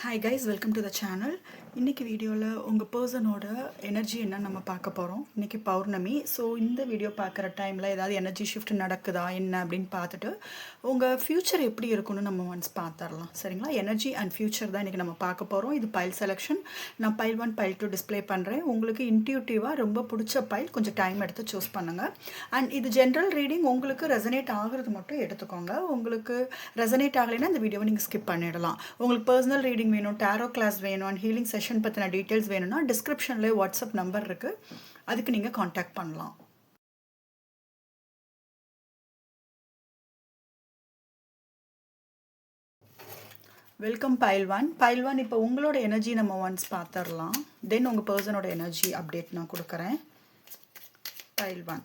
Hi guys, welcome to the channel. இன்றைக்கி வீடியோவில் உங்கள் பர்சனோட எனர்ஜி என்னன்னு நம்ம பார்க்க போகிறோம். இன்றைக்கி பௌர்ணமி. ஸோ இந்த வீடியோ பார்க்குற டைமில் ஏதாவது எனர்ஜி ஷிஃப்ட் நடக்குதா என்ன அப்படின்னு பார்த்துட்டு உங்கள் ஃப்யூச்சர் எப்படி இருக்குன்னு நம்ம ஒன்ஸ் பார்த்துடலாம். சரிங்களா? எனர்ஜி அண்ட் ஃப்யூச்சர் தான் இன்றைக்கி நம்ம பார்க்க போகிறோம். இது பைல் செலெக்ஷன். நான் பைல் 1 பைல் 2 டிஸ்பிளே பண்ணுறேன். உங்களுக்கு இன்ட்யூட்டிவாக ரொம்ப பிடிச்ச பைல் கொஞ்சம் டைம் எடுத்து சூஸ் பண்ணுங்கள். அண்ட் இது ஜென்ரல் ரீடிங். உங்களுக்கு ரெசனேட் ஆகிறது மட்டும் எடுத்துக்கோங்க. உங்களுக்கு ரெசனேட் ஆகலைன்னா இந்த வீடியோவை நீங்கள் ஸ்கிப் பண்ணிடலாம். உங்களுக்கு பர்சனல் ரீடிங் வேணும், டாரோ கிளாஸ் வேணும் அண்ட் ஹீலிங் செஷன் பற்றின டீட்டெயில்ஸ் வேணும்னா டிஸ்கிரிப்ஷன்லேயே வாட்ஸ்அப் நம்பர் இருக்குது, அதுக்கு நீங்கள் காண்டாக்ட் பண்ணலாம். Welcome file 1. பைல் 1 இப்போ உங்களோட எனர்ஜி நம்ம ஒன்ஸ் பார்த்துடலாம். தென் உங்கள் பர்சனோட எனர்ஜி அப்டேட் நான் கொடுக்குறேன். பைல் 1.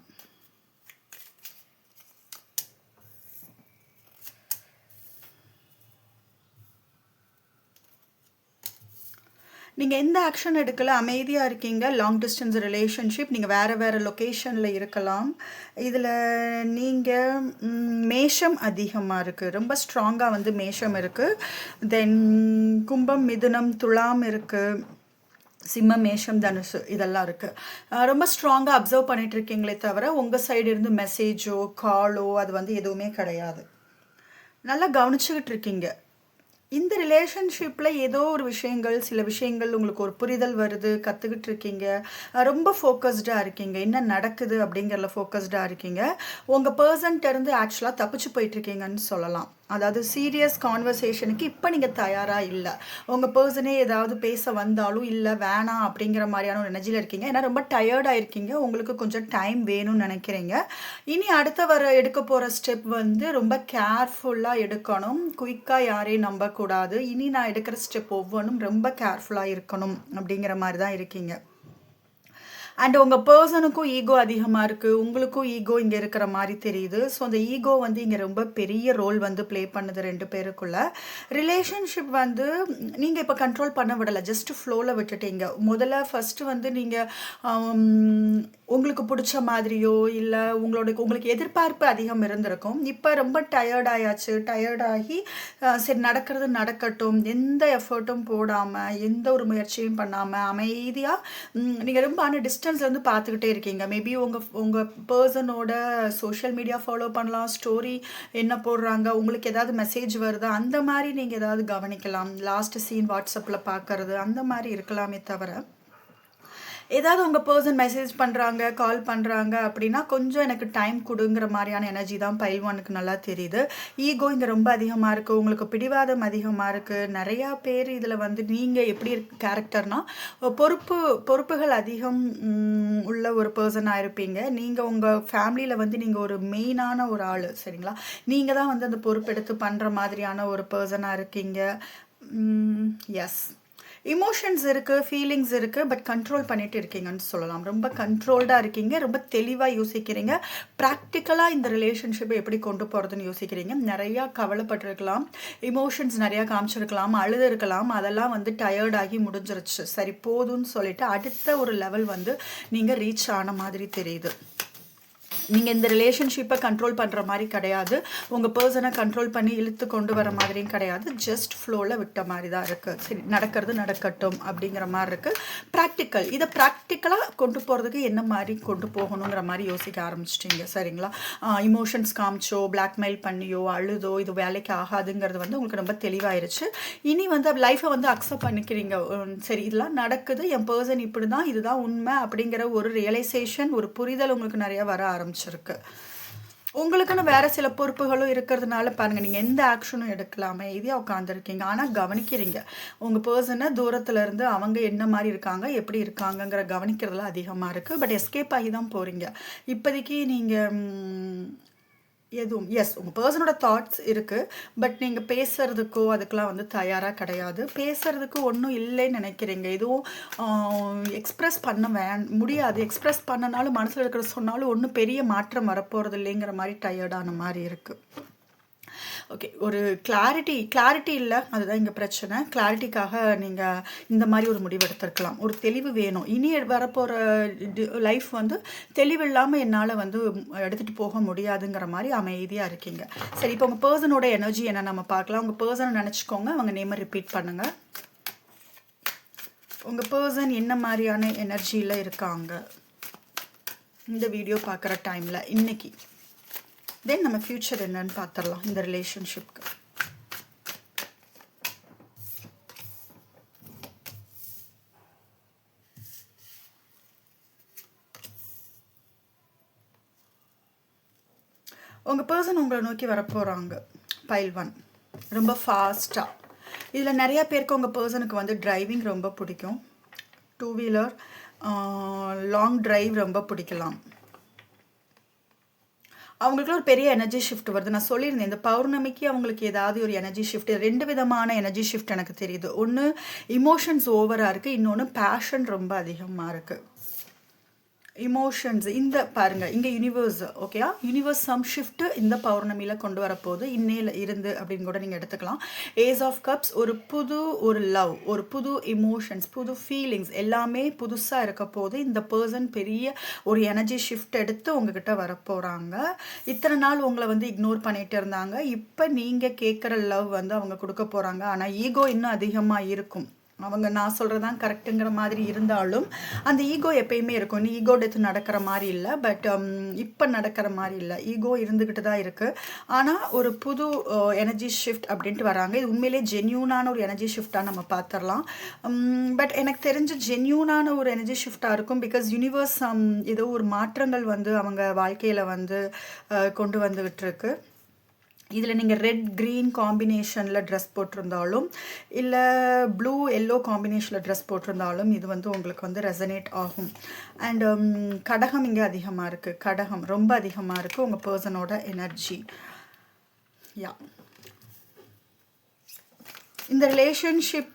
நீங்கள் எந்த ஆக்ஷன் எடுக்கல, அமைதியாக இருக்கீங்க. லாங் டிஸ்டன்ஸ் ரிலேஷன்ஷிப், நீங்கள் வேறு லொக்கேஷனில் இருக்கலாம். இதில் நீங்கள் மேஷம் அதிகமாக இருக்குது, ரொம்ப ஸ்ட்ராங்காக வந்து மேஷம் இருக்குது. தென் கும்பம், மிதுனம், துலாம் இருக்குது. சிம்மம், மேஷம், தனுசு இதெல்லாம் இருக்குது. ரொம்ப ஸ்ட்ராங்காக அப்சர்வ் பண்ணிகிட்ருக்கீங்களே தவிர உங்கள் சைடு இருந்து மெசேஜோ காலோ அது வந்து எதுவுமே கிடையாது. நல்லா கவனிச்சுக்கிட்டு இருக்கீங்க. இந்த ரிலேஷன்ஷிப்பில் ஏதோ ஒரு விஷயங்கள், சில விஷயங்கள் உங்களுக்கு ஒரு புரிதல் வருது, கற்றுக்கிட்டு இருக்கீங்க. ரொம்ப ஃபோக்கஸ்டாக இருக்கீங்க. என்ன நடக்குது அப்படிங்கிறத ஃபோக்கஸ்டாக இருக்கீங்க. உங்கள் பர்சன்ட்ட இருந்து ஆக்சுவலாக தப்பிச்சு போயிட்டுருக்கீங்கன்னு சொல்லலாம். அதாவது சீரியஸ் கான்வர்சேஷனுக்கு இப்போ நீங்கள் தயாராக இல்லை. உங்கள் பர்சனே ஏதாவது பேச வந்தாலும் இல்லை, வேணாம் அப்படிங்கிற மாதிரியான ஒரு எனர்ஜியில் இருக்கீங்க. ஏன்னா ரொம்ப டயர்டாக இருக்கீங்க. உங்களுக்கு கொஞ்சம் டைம் வேணும்னு நினைக்கிறீங்க. இனி அடுத்த எடுக்க போகிற ஸ்டெப் வந்து ரொம்ப கேர்ஃபுல்லாக எடுக்கணும். குயிக்காக யாரையும் நம்பக்கூடாது. இனி நான் எடுக்கிற ஸ்டெப் ஒவ்வொன்றும் ரொம்ப கேர்ஃபுல்லாக இருக்கணும் அப்படிங்கிற மாதிரி தான் இருக்கீங்க. அண்ட் உங்கள் பர்சனுக்கும் ஈகோ அதிகமாக இருக்குது, உங்களுக்கும் ஈகோ இங்கே இருக்கிற மாதிரி தெரியுது. ஸோ அந்த ஈகோ வந்து இங்கே ரொம்ப பெரிய ரோல் வந்து ப்ளே பண்ணுது ரெண்டு பேருக்குள்ள. ரிலேஷன்ஷிப் வந்து நீங்கள் இப்போ கண்ட்ரோல் பண்ண விடலை, ஜஸ்ட் ஃப்ளோவில் விட்டுட்டீங்க. ஃபஸ்ட்டு வந்து நீங்கள் உங்களுக்கு பிடிச்ச மாதிரியோ இல்லை உங்களுக்கு எதிர்பார்ப்பு அதிகம் இருந்திருக்கும். இப்போ ரொம்ப டயர்டாகி சரி நடக்கிறது நடக்கட்டும், எந்த எஃபர்ட்டும் போடாமல் எந்த ஒரு முயற்சியும் பண்ணாமல் அமைதியாக நீங்கள் ரொம்ப டிஸ்டன்ஸ்லேருந்து பார்த்துக்கிட்டே இருக்கீங்க. மேபி உங்கள் பர்சனோட சோஷியல் மீடியா ஃபாலோ பண்ணலாம், ஸ்டோரி என்ன போடுறாங்க, உங்களுக்கு ஏதாவது மெசேஜ் வருதா, அந்த மாதிரி நீங்கள் ஏதாவது கவனிக்கலாம். லாஸ்ட் சீன் வாட்ஸ்அப்பில் பார்க்குறது அந்த மாதிரி இருக்கலாமே தவிர ஏதாவது உங்கள் பர்சன் மெசேஜ் பண்ணுறாங்க, கால் பண்ணுறாங்க அப்படின்னா கொஞ்சம் எனக்கு டைம் கொடுங்கிற மாதிரியான எனர்ஜி தான் பைல் 1க்கு நல்லா தெரியுது. ஈகோ இங்கே ரொம்ப அதிகமாக இருக்குது, உங்களுக்கு பிடிவாதம் அதிகமாக இருக்குது. நிறையா பேர் இதில் வந்து நீங்கள் எப்படி கேரக்டர்னால் பொறுப்புகள் அதிகம் உள்ள ஒரு பர்சனாக இருப்பீங்க. நீங்கள் உங்கள் ஃபேமிலியில் வந்து நீங்கள் ஒரு மெயினான ஒரு ஆள். சரிங்களா? நீங்கள் தான் வந்து அந்த பொறுப்பெடுத்து பண்ணுற மாதிரியான ஒரு பர்சனாக இருக்கீங்க. எஸ், இமோஷன்ஸ் இருக்குது, ஃபீலிங்ஸ் இருக்குது, பட் கண்ட்ரோல் பண்ணிட்டு இருக்கீங்கன்னு சொல்லலாம். ரொம்ப கண்ட்ரோல்டாக இருக்கீங்க, ரொம்ப தெளிவாக யோசிக்கிறீங்க. ப்ராக்டிக்கலாக இந்த ரிலேஷன்ஷிப்பை எப்படி கொண்டு போகிறதுன்னு யோசிக்கிறீங்க. நிறையா கவலைப்பட்டிருக்கலாம், இமோஷன்ஸ் நிறையா காமிச்சிருக்கலாம், அழுது இருக்கலாம். அதெல்லாம் வந்து டயர்டாகி முடிஞ்சிருச்சு. சரி போதும்னு சொல்லிட்டு அடுத்த ஒரு லெவல் வந்து நீங்கள் ரீச் ஆன மாதிரி தெரியுது. நீங்கள் இந்த ரிலேஷன்ஷிப்பை கண்ட்ரோல் பண்ணுற மாதிரி கிடையாது, உங்கள் பர்சனை கண்ட்ரோல் பண்ணி இழுத்து கொண்டு வர மாதிரியும் கிடையாது. ஜஸ்ட் ஃப்ளோவில் விட்ட மாதிரி தான் இருக்குது. சரி நடக்கிறது நடக்கட்டும் அப்படிங்கிற மாதிரி இருக்குது. இதை ப்ராக்டிக்கலாக கொண்டு போகிறதுக்கு என்ன மாதிரி கொண்டு போகணுங்கிற மாதிரி யோசிக்க ஆரம்பிச்சிட்டிங்க. சரிங்களா? இமோஷன்ஸ் காமிச்சோ, பிளாக்மெயில் பண்ணியோ, அழுதோ இது வேலைக்கு ஆகாதுங்கிறது வந்து உங்களுக்கு ரொம்ப தெளிவாயிருச்சு. இனி வந்து லைஃப்பை வந்து அக்செப்ட் பண்ணிக்கிறீங்க. சரி இதெல்லாம் நடக்குது, என் பர்சன் இப்படி தான், இதுதான் உண்மை அப்படிங்கிற ஒரு ரியலைசேஷன், ஒரு புரிதல் உங்களுக்கு நிறையா வர ஆரம்பிச்சிருக்கு. உங்களுக்குன்னு வேற சில பொறுப்புகளும் இருக்கிறதுனால பாருங்க, நீங்க எந்த ஆக்ஷனும் எடுக்கலாமே இதே உட்காந்துருக்கீங்க. ஆனா கவனிக்கிறீங்க உங்க பர்சனை தூரத்துல இருந்து, அவங்க என்ன மாதிரி இருக்காங்க, எப்படி இருக்காங்கங்கிற கவனிக்கிறதுல அதிகமா இருக்கு. பட் எஸ்கேப் ஆகி தான் போறீங்க இப்போதைக்கு. நீங்க எதுவும் உங்கள் பர்சனோட தாட்ஸ் இருக்குது, பட் நீங்கள் பேசுகிறதுக்கோ அதுக்கெலாம் வந்து தயாராக கிடையாது. பேசுகிறதுக்கு ஒன்றும் இல்லைன்னு நினைக்கிறீங்க. எதுவும் எக்ஸ்ப்ரெஸ் பண்ண முடியாது. எக்ஸ்ப்ரெஸ் பண்ணனாலும் மனசில் இருக்கிற சொன்னாலும் ஒன்றும் பெரிய மாற்றம் வரப்போகிறது இல்லைங்கிற மாதிரி டயர்டான மாதிரி இருக்குது. ஓகே, ஒரு கிளாரிட்டி இல்லை, அதுதான் இங்கே பிரச்சனை. கிளாரிட்டிக்காக நீங்கள் இந்த மாதிரி ஒரு முடிவு எடுத்துருக்கலாம். ஒரு தெளிவு வேணும். இனி வரப்போகிற லைஃப் வந்து தெளிவு இல்லாமல் என்னால் வந்து எடுத்துகிட்டு போக முடியாதுங்கிற மாதிரி அமைதியாக இருக்கீங்க. சரி, இப்போ உங்கள் பர்சனோட எனர்ஜி என்ன நம்ம பார்க்கலாம். உங்கள் பர்சனை நினச்சிக்கோங்க, அவங்க நேமை ரிப்பீட் பண்ணுங்கள். உங்கள் பர்சன் என்ன மாதிரியான எனர்ஜியில் இருக்காங்க இந்த வீடியோ பார்க்குற டைமில் இன்னைக்கு. தென் நம்ம ஃப்யூச்சர் என்னன்னு பார்த்துடலாம் இந்த ரிலேஷன்ஷிப்க்கு. உங்கள் பர்சன் உங்களை நோக்கி வரப்போகிறாங்க பைல் 1 ரொம்ப ஃபாஸ்ட்டாக. இதில் நிறையா பேருக்கு உங்கள் பர்சனுக்கு வந்து டிரைவிங் ரொம்ப பிடிக்கும். 2 வீலர் லாங் டிரைவ் ரொம்ப பிடிக்கலாம். அவங்களுக்குள்ள ஒரு பெரிய எனர்ஜி ஷிஃப்ட் வருது. நான் சொல்லியிருந்தேன் இந்த பௌர்ணமிக்கு அவங்களுக்கு ஏதாவது ஒரு எனர்ஜி ஷிஃப்ட். 2 விதமான எனர்ஜி ஷிஃப்ட் எனக்கு தெரியுது. ஒன்று இமோஷன்ஸ் ஓவராக இருக்குது, இன்னொன்று பேஷன் ரொம்ப அதிகமாக இருக்குது. இமோஷன்ஸ் இந்த பாருங்கள் இங்கே யூனிவர்ஸ் ஓகேயா, யூனிவர்ஸ் சம் ஷிஃப்ட் இந்த பௌர்ணமியில் கொண்டு வரப்போகுது இன்னையில் இருந்து அப்படின்னு கூட நீங்கள் எடுத்துக்கலாம். ஏஸ் ஆஃப் கப்ஸ் ஒரு லவ், ஒரு புது இமோஷன்ஸ், புது ஃபீலிங்ஸ் எல்லாமே புதுசாக இருக்க போது. இந்த பர்சன் பெரிய ஒரு எனர்ஜி ஷிஃப்ட் எடுத்து உங்ககிட்ட வரப்போகிறாங்க. இத்தனை நாள் உங்களை வந்து இக்னோர் பண்ணிட்டு இருந்தாங்க. இப்போ நீங்கள் கேட்குற லவ் வந்து அவங்க கொடுக்க போகிறாங்க. ஆனால் ஈகோ இன்னும் அதிகமாக இருக்கும். அவங்க நான் சொல்கிறதான் கரெக்டுங்கிற மாதிரி இருந்தாலும் அந்த ஈகோ எப்பயுமே இருக்கும். இன்னும் ஈகோ டெத் நடக்கிற மாதிரி இல்லை, பட் இப்போ நடக்கிற மாதிரி இல்லை. ஈகோ இருந்துக்கிட்டு தான் இருக்குது. ஆனால் ஒரு புது எனர்ஜி ஷிஃப்ட் அப்படின்ட்டு வராங்க. இது உண்மையிலே ஜென்யூனான ஒரு எனர்ஜி ஷிஃப்டாக நம்ம பார்த்துடலாம். பட் எனக்கு தெரிஞ்ச ஜென்யூனான ஒரு எனர்ஜி ஷிஃப்டாக இருக்கும். பிகாஸ் யூனிவர்ஸ் ஏதோ ஒரு மாற்றங்கள் வந்து அவங்க வாழ்க்கையில் வந்து கொண்டு வந்துக்கிட்டு இருக்கு. இதில் நீங்கள் ரெட் க்ரீன் காம்பினேஷனில் ட்ரெஸ் போட்டிருந்தாலும் இல்லை ப்ளூ எல்லோ காம்பினேஷனில் ட்ரெஸ் போட்டிருந்தாலும் இது வந்து உங்களுக்கு வந்து ரெசனேட் ஆகும். அண்ட் கடகம் இங்கே அதிகமாக இருக்குது. கடகம் ரொம்ப அதிகமாக இருக்குது உங்கள் பர்சனோட எனர்ஜி. யா இந்த ரிலேஷன்ஷிப்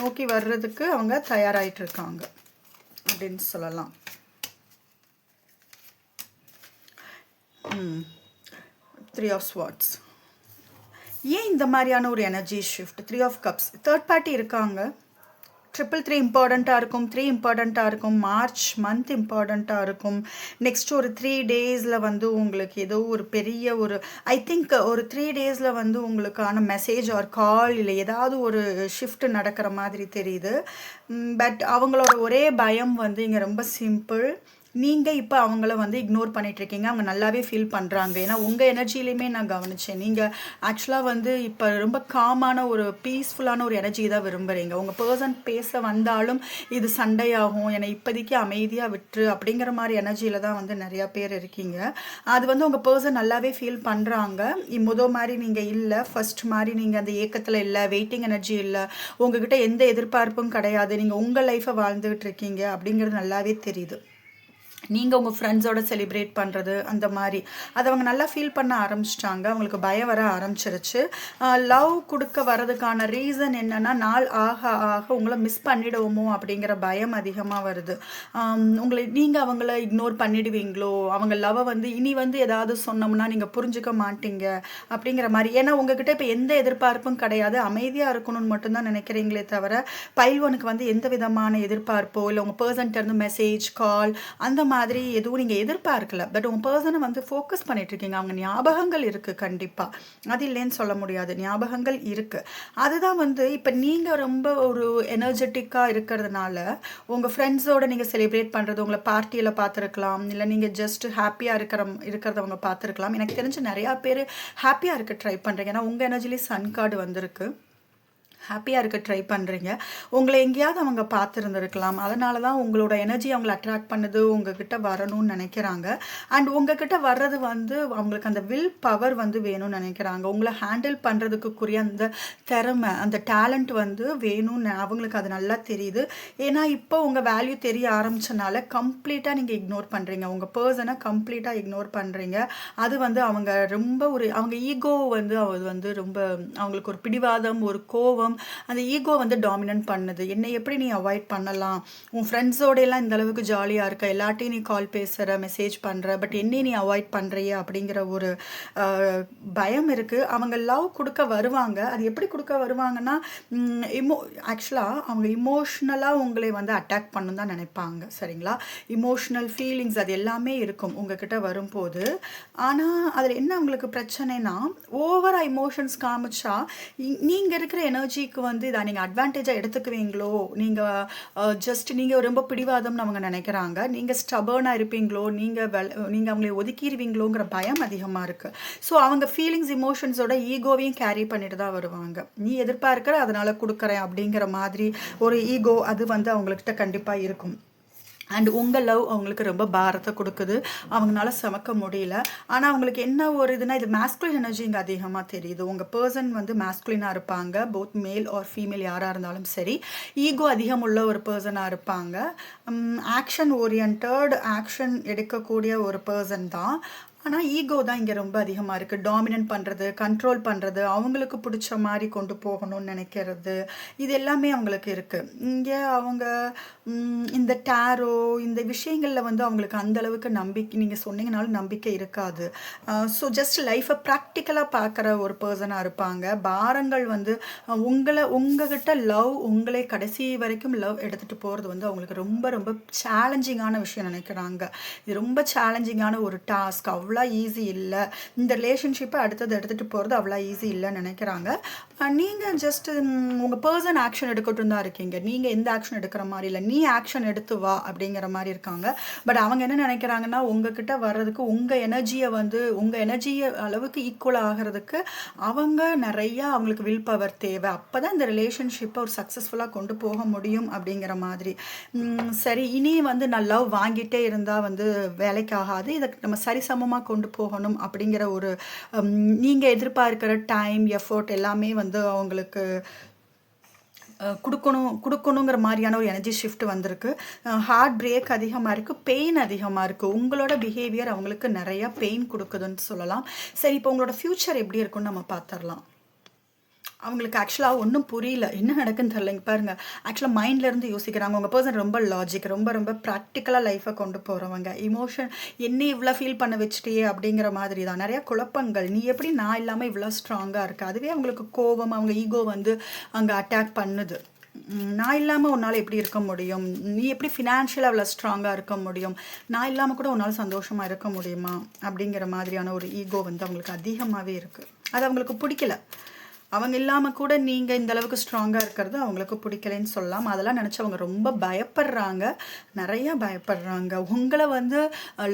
நோக்கி வர்றதுக்கு அவங்க தயாராகிட்டு இருக்காங்க அப்படின்னு சொல்லலாம். 3 of Swords. ஏன் இந்த மாதிரியான ஒரு energy shift? 3 of Cups. Third party இருக்காங்க. 333 இம்பார்ட்டண்ட்டாக இருக்கும். 3 இம்பார்ட்டண்ட்டாக இருக்கும். மார்ச் மந்த் இம்பார்ட்டண்ட்டாக இருக்கும். நெக்ஸ்ட் ஒரு 3 டேஸில் வந்து உங்களுக்கு ஏதோ ஒரு பெரிய ஒரு ஐ திங்க் ஒரு 3 டேஸில் வந்து உங்களுக்கான மெசேஜ் ஆர் கால் இல்லை ஏதாவது ஒரு ஷிஃப்ட் நடக்கிற மாதிரி தெரியுது. பட் அவங்களோட ஒரே பயம் வந்து இங்கே ரொம்ப சிம்பிள். நீங்கள் இப்போ அவங்கள வந்து இக்னோர் பண்ணிகிட்ருக்கீங்க. அவங்க நல்லாவே ஃபீல் பண்ணுறாங்க. ஏன்னா உங்கள் எனர்ஜிலையுமே நான் கவனித்தேன். நீங்கள் ஆக்சுவலாக வந்து இப்போ ரொம்ப காமான ஒரு பீஸ்ஃபுல்லான ஒரு எனர்ஜி தான் விரும்புகிறீங்க. உங்கள் பர்சன் பேச வந்தாலும் இது சண்டையாகும், என்னை இப்போதைக்கு அமைதியாக விட்டுரு அப்படிங்கிற மாதிரி எனர்ஜியில் தான் வந்து நிறையா பேர் இருக்கீங்க. அது வந்து உங்கள் பர்சன் நல்லாவே ஃபீல் பண்ணுறாங்க. மாதிரி நீங்கள் இல்லை, ஃபர்ஸ்ட் மாதிரி நீங்கள் அந்த ஏக்கத்தில் இல்லை, வெயிட்டிங் எனர்ஜி இல்லை, உங்ககிட்ட எந்த எதிர்பார்ப்பும் கிடையாது, நீங்கள் உங்கள் லைஃப்பை வாழ்ந்துகிட்டு இருக்கீங்க அப்படிங்கிறது நல்லாவே தெரியுது. நீங்கள் உங்கள் ஃப்ரெண்ட்ஸோட செலிப்ரேட் பண்ணுறது அந்த மாதிரி அதை அவங்க நல்லா ஃபீல் பண்ண ஆரம்பிச்சிட்டாங்க. அவங்களுக்கு பயம் வர ஆரம்பிச்சிருச்சு. லவ் கொடுக்க வரதுக்கான ரீசன் என்னென்னா நாள் ஆக ஆக உங்களை மிஸ் பண்ணிடுவோமோ அப்படிங்கிற பயம் அதிகமாக வருது. நீங்கள் அவங்கள இக்னோர் பண்ணிடுவீங்களோ, அவங்க லவ்வை வந்து இனி வந்து ஏதாவது சொன்னோம்னா நீங்கள் புரிஞ்சுக்க மாட்டீங்க அப்படிங்கிற மாதிரி. ஏன்னா உங்ககிட்ட இப்போ எந்த எதிர்பார்ப்பும் கிடையாது, அமைதியாக இருக்கணும்னு மட்டும்தான் நினைக்கிறீங்களே தவிர பைல் 1க்கு வந்து எந்த விதமான எதிர்பார்ப்போ இல்லை உங்கள் பர்சன்ட்ட இருந்து மெசேஜ் கால் அந்த மாதிரி எதுவும் நீங்கள் எதிர்பார்க்கல. பட் உங்கள் பர்சனை வந்து ஃபோக்கஸ் பண்ணிகிட்ருக்கீங்க. அவங்க ஞாபகங்கள் இருக்குது, கண்டிப்பாக அது இல்லைன்னு சொல்ல முடியாது, ஞாபகங்கள் இருக்குது. அதுதான் வந்து இப்போ நீங்கள் ரொம்ப ஒரு எனர்ஜெட்டிக்காக இருக்கிறதுனால உங்கள் ஃப்ரெண்ட்ஸோடு நீங்கள் செலிப்ரேட் பண்ணுறது உங்களை பார்ட்டியில் பார்த்துருக்கலாம், இல்லை நீங்கள் ஜஸ்ட் ஹாப்பியாக இருக்கிறத அவங்க பார்த்துருக்கலாம். எனக்கு தெரிஞ்சு நிறையா பேர் ஹாப்பியாக இருக்க ட்ரை பண்ணுறீங்க. ஏன்னா உங்கள் எனர்ஜிலே சன் கார்டு வந்திருக்கு. ஹாப்பியாக இருக்க ட்ரை பண்ணுறீங்க. உங்களை எங்கேயாவது அவங்க பார்த்துருந்துருக்கலாம். அதனால தான் உங்களோட எனர்ஜி அவங்களை அட்ராக்ட் பண்ணுது, உங்ககிட்ட வரணும்னு நினைக்கிறாங்க. அண்ட் உங்ககிட்ட வர்றது வந்து அவங்களுக்கு அந்த வில் பவர் வந்து வேணும்னு நினைக்கிறாங்க. உங்களை ஹேண்டில் பண்ணுறதுக்குரிய அந்த திறமை, அந்த டேலண்ட் வந்து வேணும்னு அவங்களுக்கு அது நல்லா தெரியுது. ஏன்னா இப்போ உங்கள் வேல்யூ தெரிய ஆரம்பிச்சனால கம்ப்ளீட்டாக நீங்கள் இக்னோர் பண்ணுறீங்க. உங்கள் பர்சனை கம்ப்ளீட்டாக இக்னோர் பண்ணுறீங்க. அது வந்து அவங்க ரொம்ப அவங்க ஈகோ வந்து அது வந்து ரொம்ப அவங்களுக்கு ஒரு பிடிவாதம், ஒரு கோவம், அந்த ஈகோ வந்து டாமினன்ட் பண்ணுது. என்னை எப்படி நீ அவாய்ட் பண்ணலாம், உன் ஃப்ரெண்ட்ஸோடையெல்லாம் இந்த அளவுக்கு ஜாலியாக இருக்க, எல்லாட்டையும் நீ கால் பேசுகிற, மெசேஜ் பண்ணுற, பட் என்னை நீ அவாய்ட் பண்ணுறிய அப்படிங்கிற ஒரு பயம் இருக்குது. அவங்க லவ் கொடுக்க வருவாங்க. அது எப்படி கொடுக்க வருவாங்கன்னா ஆக்சுவலாக அவங்க இமோஷ்னலாக உங்களை வந்து அட்டாக் பண்ணணும் தான் நினைப்பாங்க. சரிங்களா, இமோஷ்னல் ஃபீலிங்ஸ் அது எல்லாமே இருக்கும் உங்ககிட்ட வரும்போது. ஆனால் அதில் என்ன உங்களுக்கு பிரச்சனைனா ஓவராக இமோஷன்ஸ் காமிச்சா நீங்கள் இருக்கிற எனர்ஜி மனைவிக்கு வந்து இதை நீங்கள் அட்வான்டேஜாக எடுத்துக்குவீங்களோ, நீங்கள் ஜஸ்ட் நீங்கள் ரொம்ப பிடிவாதம்னு அவங்க நினைக்கிறாங்க, நீங்கள் ஸ்டபர்னாக இருப்பீங்களோ, நீங்கள் அவங்களை ஒதுக்கிடுவீங்களோங்கிற பயம் அதிகமாக இருக்குது. ஸோ அவங்க ஃபீலிங்ஸ் இமோஷன்ஸோட ஈகோவையும் கேரி பண்ணிட்டு தான் வருவாங்க. நீ எதிர்பார்க்குற அதனால கொடுக்குறேன் அப்படிங்கிற மாதிரி ஒரு ஈகோ அது வந்து அவங்கக்கிட்ட கண்டிப்பாக இருக்கும். அண்ட் உங்கள் லவ் அவங்களுக்கு ரொம்ப பாரத்தை கொடுக்குது, அவங்களால சுமக்க முடியல. ஆனால் அவங்களுக்கு என்ன ஒரு இதுனா, இது மேஸ்குலின் எனர்ஜி இங்கே அதிகமாக தெரியுது. உங்கள் பர்சன் வந்து மேஸ்குலினாக இருப்பாங்க, போத் மேல் ஆர் ஃபீமேல் யாராக இருந்தாலும் சரி. ஈகோ அதிகம் உள்ள ஒரு பர்சனாக இருப்பாங்க. ஆக்ஷன் ஓரியன்ட் ஆக்ஷன் எடுக்கக்கூடிய ஒரு பர்சன் தான். ஆனால் ஈகோ தான் இங்கே ரொம்ப அதிகமாக இருக்குது. டாமினன்ட் பண்ணுறது, கண்ட்ரோல் பண்ணுறது, அவங்களுக்கு பிடிச்ச மாதிரி கொண்டு போகணும்னு நினைக்கிறது, இது எல்லாமே அவங்களுக்கு இருக்குது. இங்கே அவங்க இந்த டேரோ இந்த விஷயங்களில் வந்து அவங்களுக்கு அந்தளவுக்கு நம்பிக்கை, நீங்கள் சொன்னீங்கனாலும் நம்பிக்கை இருக்காது. ஸோ ஜஸ்ட் லைஃப்பை ப்ராக்டிக்கலாக பார்க்குற ஒரு பர்சனாக இருப்பாங்க. பாரங்கள் வந்து உங்ககிட்ட லவ், உங்களை கடைசி வரைக்கும் லவ் எடுத்துகிட்டு போகிறது வந்து அவங்களுக்கு ரொம்ப ரொம்ப சேலஞ்சிங்கான விஷயம் நினைக்கிறாங்க. இது ரொம்ப சேலஞ்சிங்கான ஒரு டாஸ்க், அவ்வளோ ஈஸி இல்லை. இந்த ரிலேஷன்ஷிப்பை அடுத்தது எடுத்துகிட்டு போகிறது அவ்வளோ ஈஸி இல்லைன்னு நினைக்கிறாங்க. நீங்கள் ஜஸ்ட் உங்கள் பர்சன் ஆக்ஷன் எடுக்கட்டும் தான் இருக்கீங்க, நீங்கள் எந்த ஆக்ஷன் எடுக்கிற மாதிரி இல்லை, நீ ஆக்ஷன் எடுத்து வா அப்படிங்கிற மாதிரி இருக்காங்க. பட் அவங்க என்ன நினைக்கிறாங்கன்னா, உங்ககிட்ட வர்றதுக்கு உங்கள் எனர்ஜியை அளவுக்கு ஈக்குவல் ஆகிறதுக்கு அவங்க நிறையா அவங்களுக்கு வில் பவர் தேவை. அப்போ தான் இந்த ரிலேஷன்ஷிப்பை ஒரு சக்ஸஸ்ஃபுல்லாக கொண்டு போக முடியும் அப்படிங்கிற மாதிரி. சரி, இனி வந்து நான் லவ் வாங்கிட்டே இருந்தால் வந்து வேலைக்கு ஆகாது, இதை நம்ம சரிசமமாக கொண்டு போகணும் அப்படிங்கிற ஒரு நீங்கள் எதிர்பார்க்கிற டைம் எஃபோர்ட் எல்லாமே வந்து அவங்களுக்கு கொடுக்கணுங்கிற மாதிரியான ஒரு எனர்ஜி ஷிஃப்ட் வந்திருக்கு. ஹார்ட் பிரேக் அதிகமாக இருக்குது, பெயின் அதிகமாக இருக்குது. உங்களோட பிஹேவியர் அவங்களுக்கு நிறையா பெயின் கொடுக்குதுன்னு சொல்லலாம். சரி, இப்போ உங்களோட ஃப்யூச்சர் எப்படி இருக்குன்னு நம்ம பார்த்துடலாம். அவங்களுக்கு ஆக்சுவலாக ஒன்றும் புரியல, என்ன நடக்குன்னு தெரியலைங்க. பாருங்கள், ஆக்சுவலாக மைண்ட்லேருந்து யோசிக்கிறாங்க. உங்கள் பர்சன் ரொம்ப லாஜிக், ரொம்ப ரொம்ப ப்ராக்டிக்கலாக லைஃப்பை கொண்டு போகிறவங்க. இமோஷன் என்ன இவ்வளோ ஃபீல் பண்ண வச்சுட்டியே அப்படிங்கிற மாதிரி தான் நிறையா குழப்பங்கள். நீ எப்படி நான் இல்லாமல் இவ்வளோ ஸ்ட்ராங்காக இருக்குது, அதுவே அவங்களுக்கு கோபம், அவங்க ஈகோ வந்து அங்கே அட்டாக் பண்ணுது. நான் இல்லாமல் உன்னால் எப்படி இருக்க முடியும், நீ எப்படி ஃபினான்ஷியலாக அவ்வளோ ஸ்ட்ராங்காக இருக்க முடியும், நான் இல்லாமல் கூட உன்னால் சந்தோஷமாக இருக்க முடியுமா அப்படிங்கிற மாதிரியான ஒரு ஈகோ வந்து அவங்களுக்கு அதிகமாகவே இருக்குது. அது அவங்களுக்கு பிடிக்கல. அவங்க இல்லாமல் கூட நீங்கள் இந்த அளவுக்கு ஸ்ட்ராங்காக இருக்கிறது அவங்களுக்கு பிடிக்கலைன்னு சொல்லலாம். அதெல்லாம் நினச்சி அவங்க ரொம்ப பயப்படுறாங்க, நிறையா பயப்படுறாங்க. உங்களை வந்து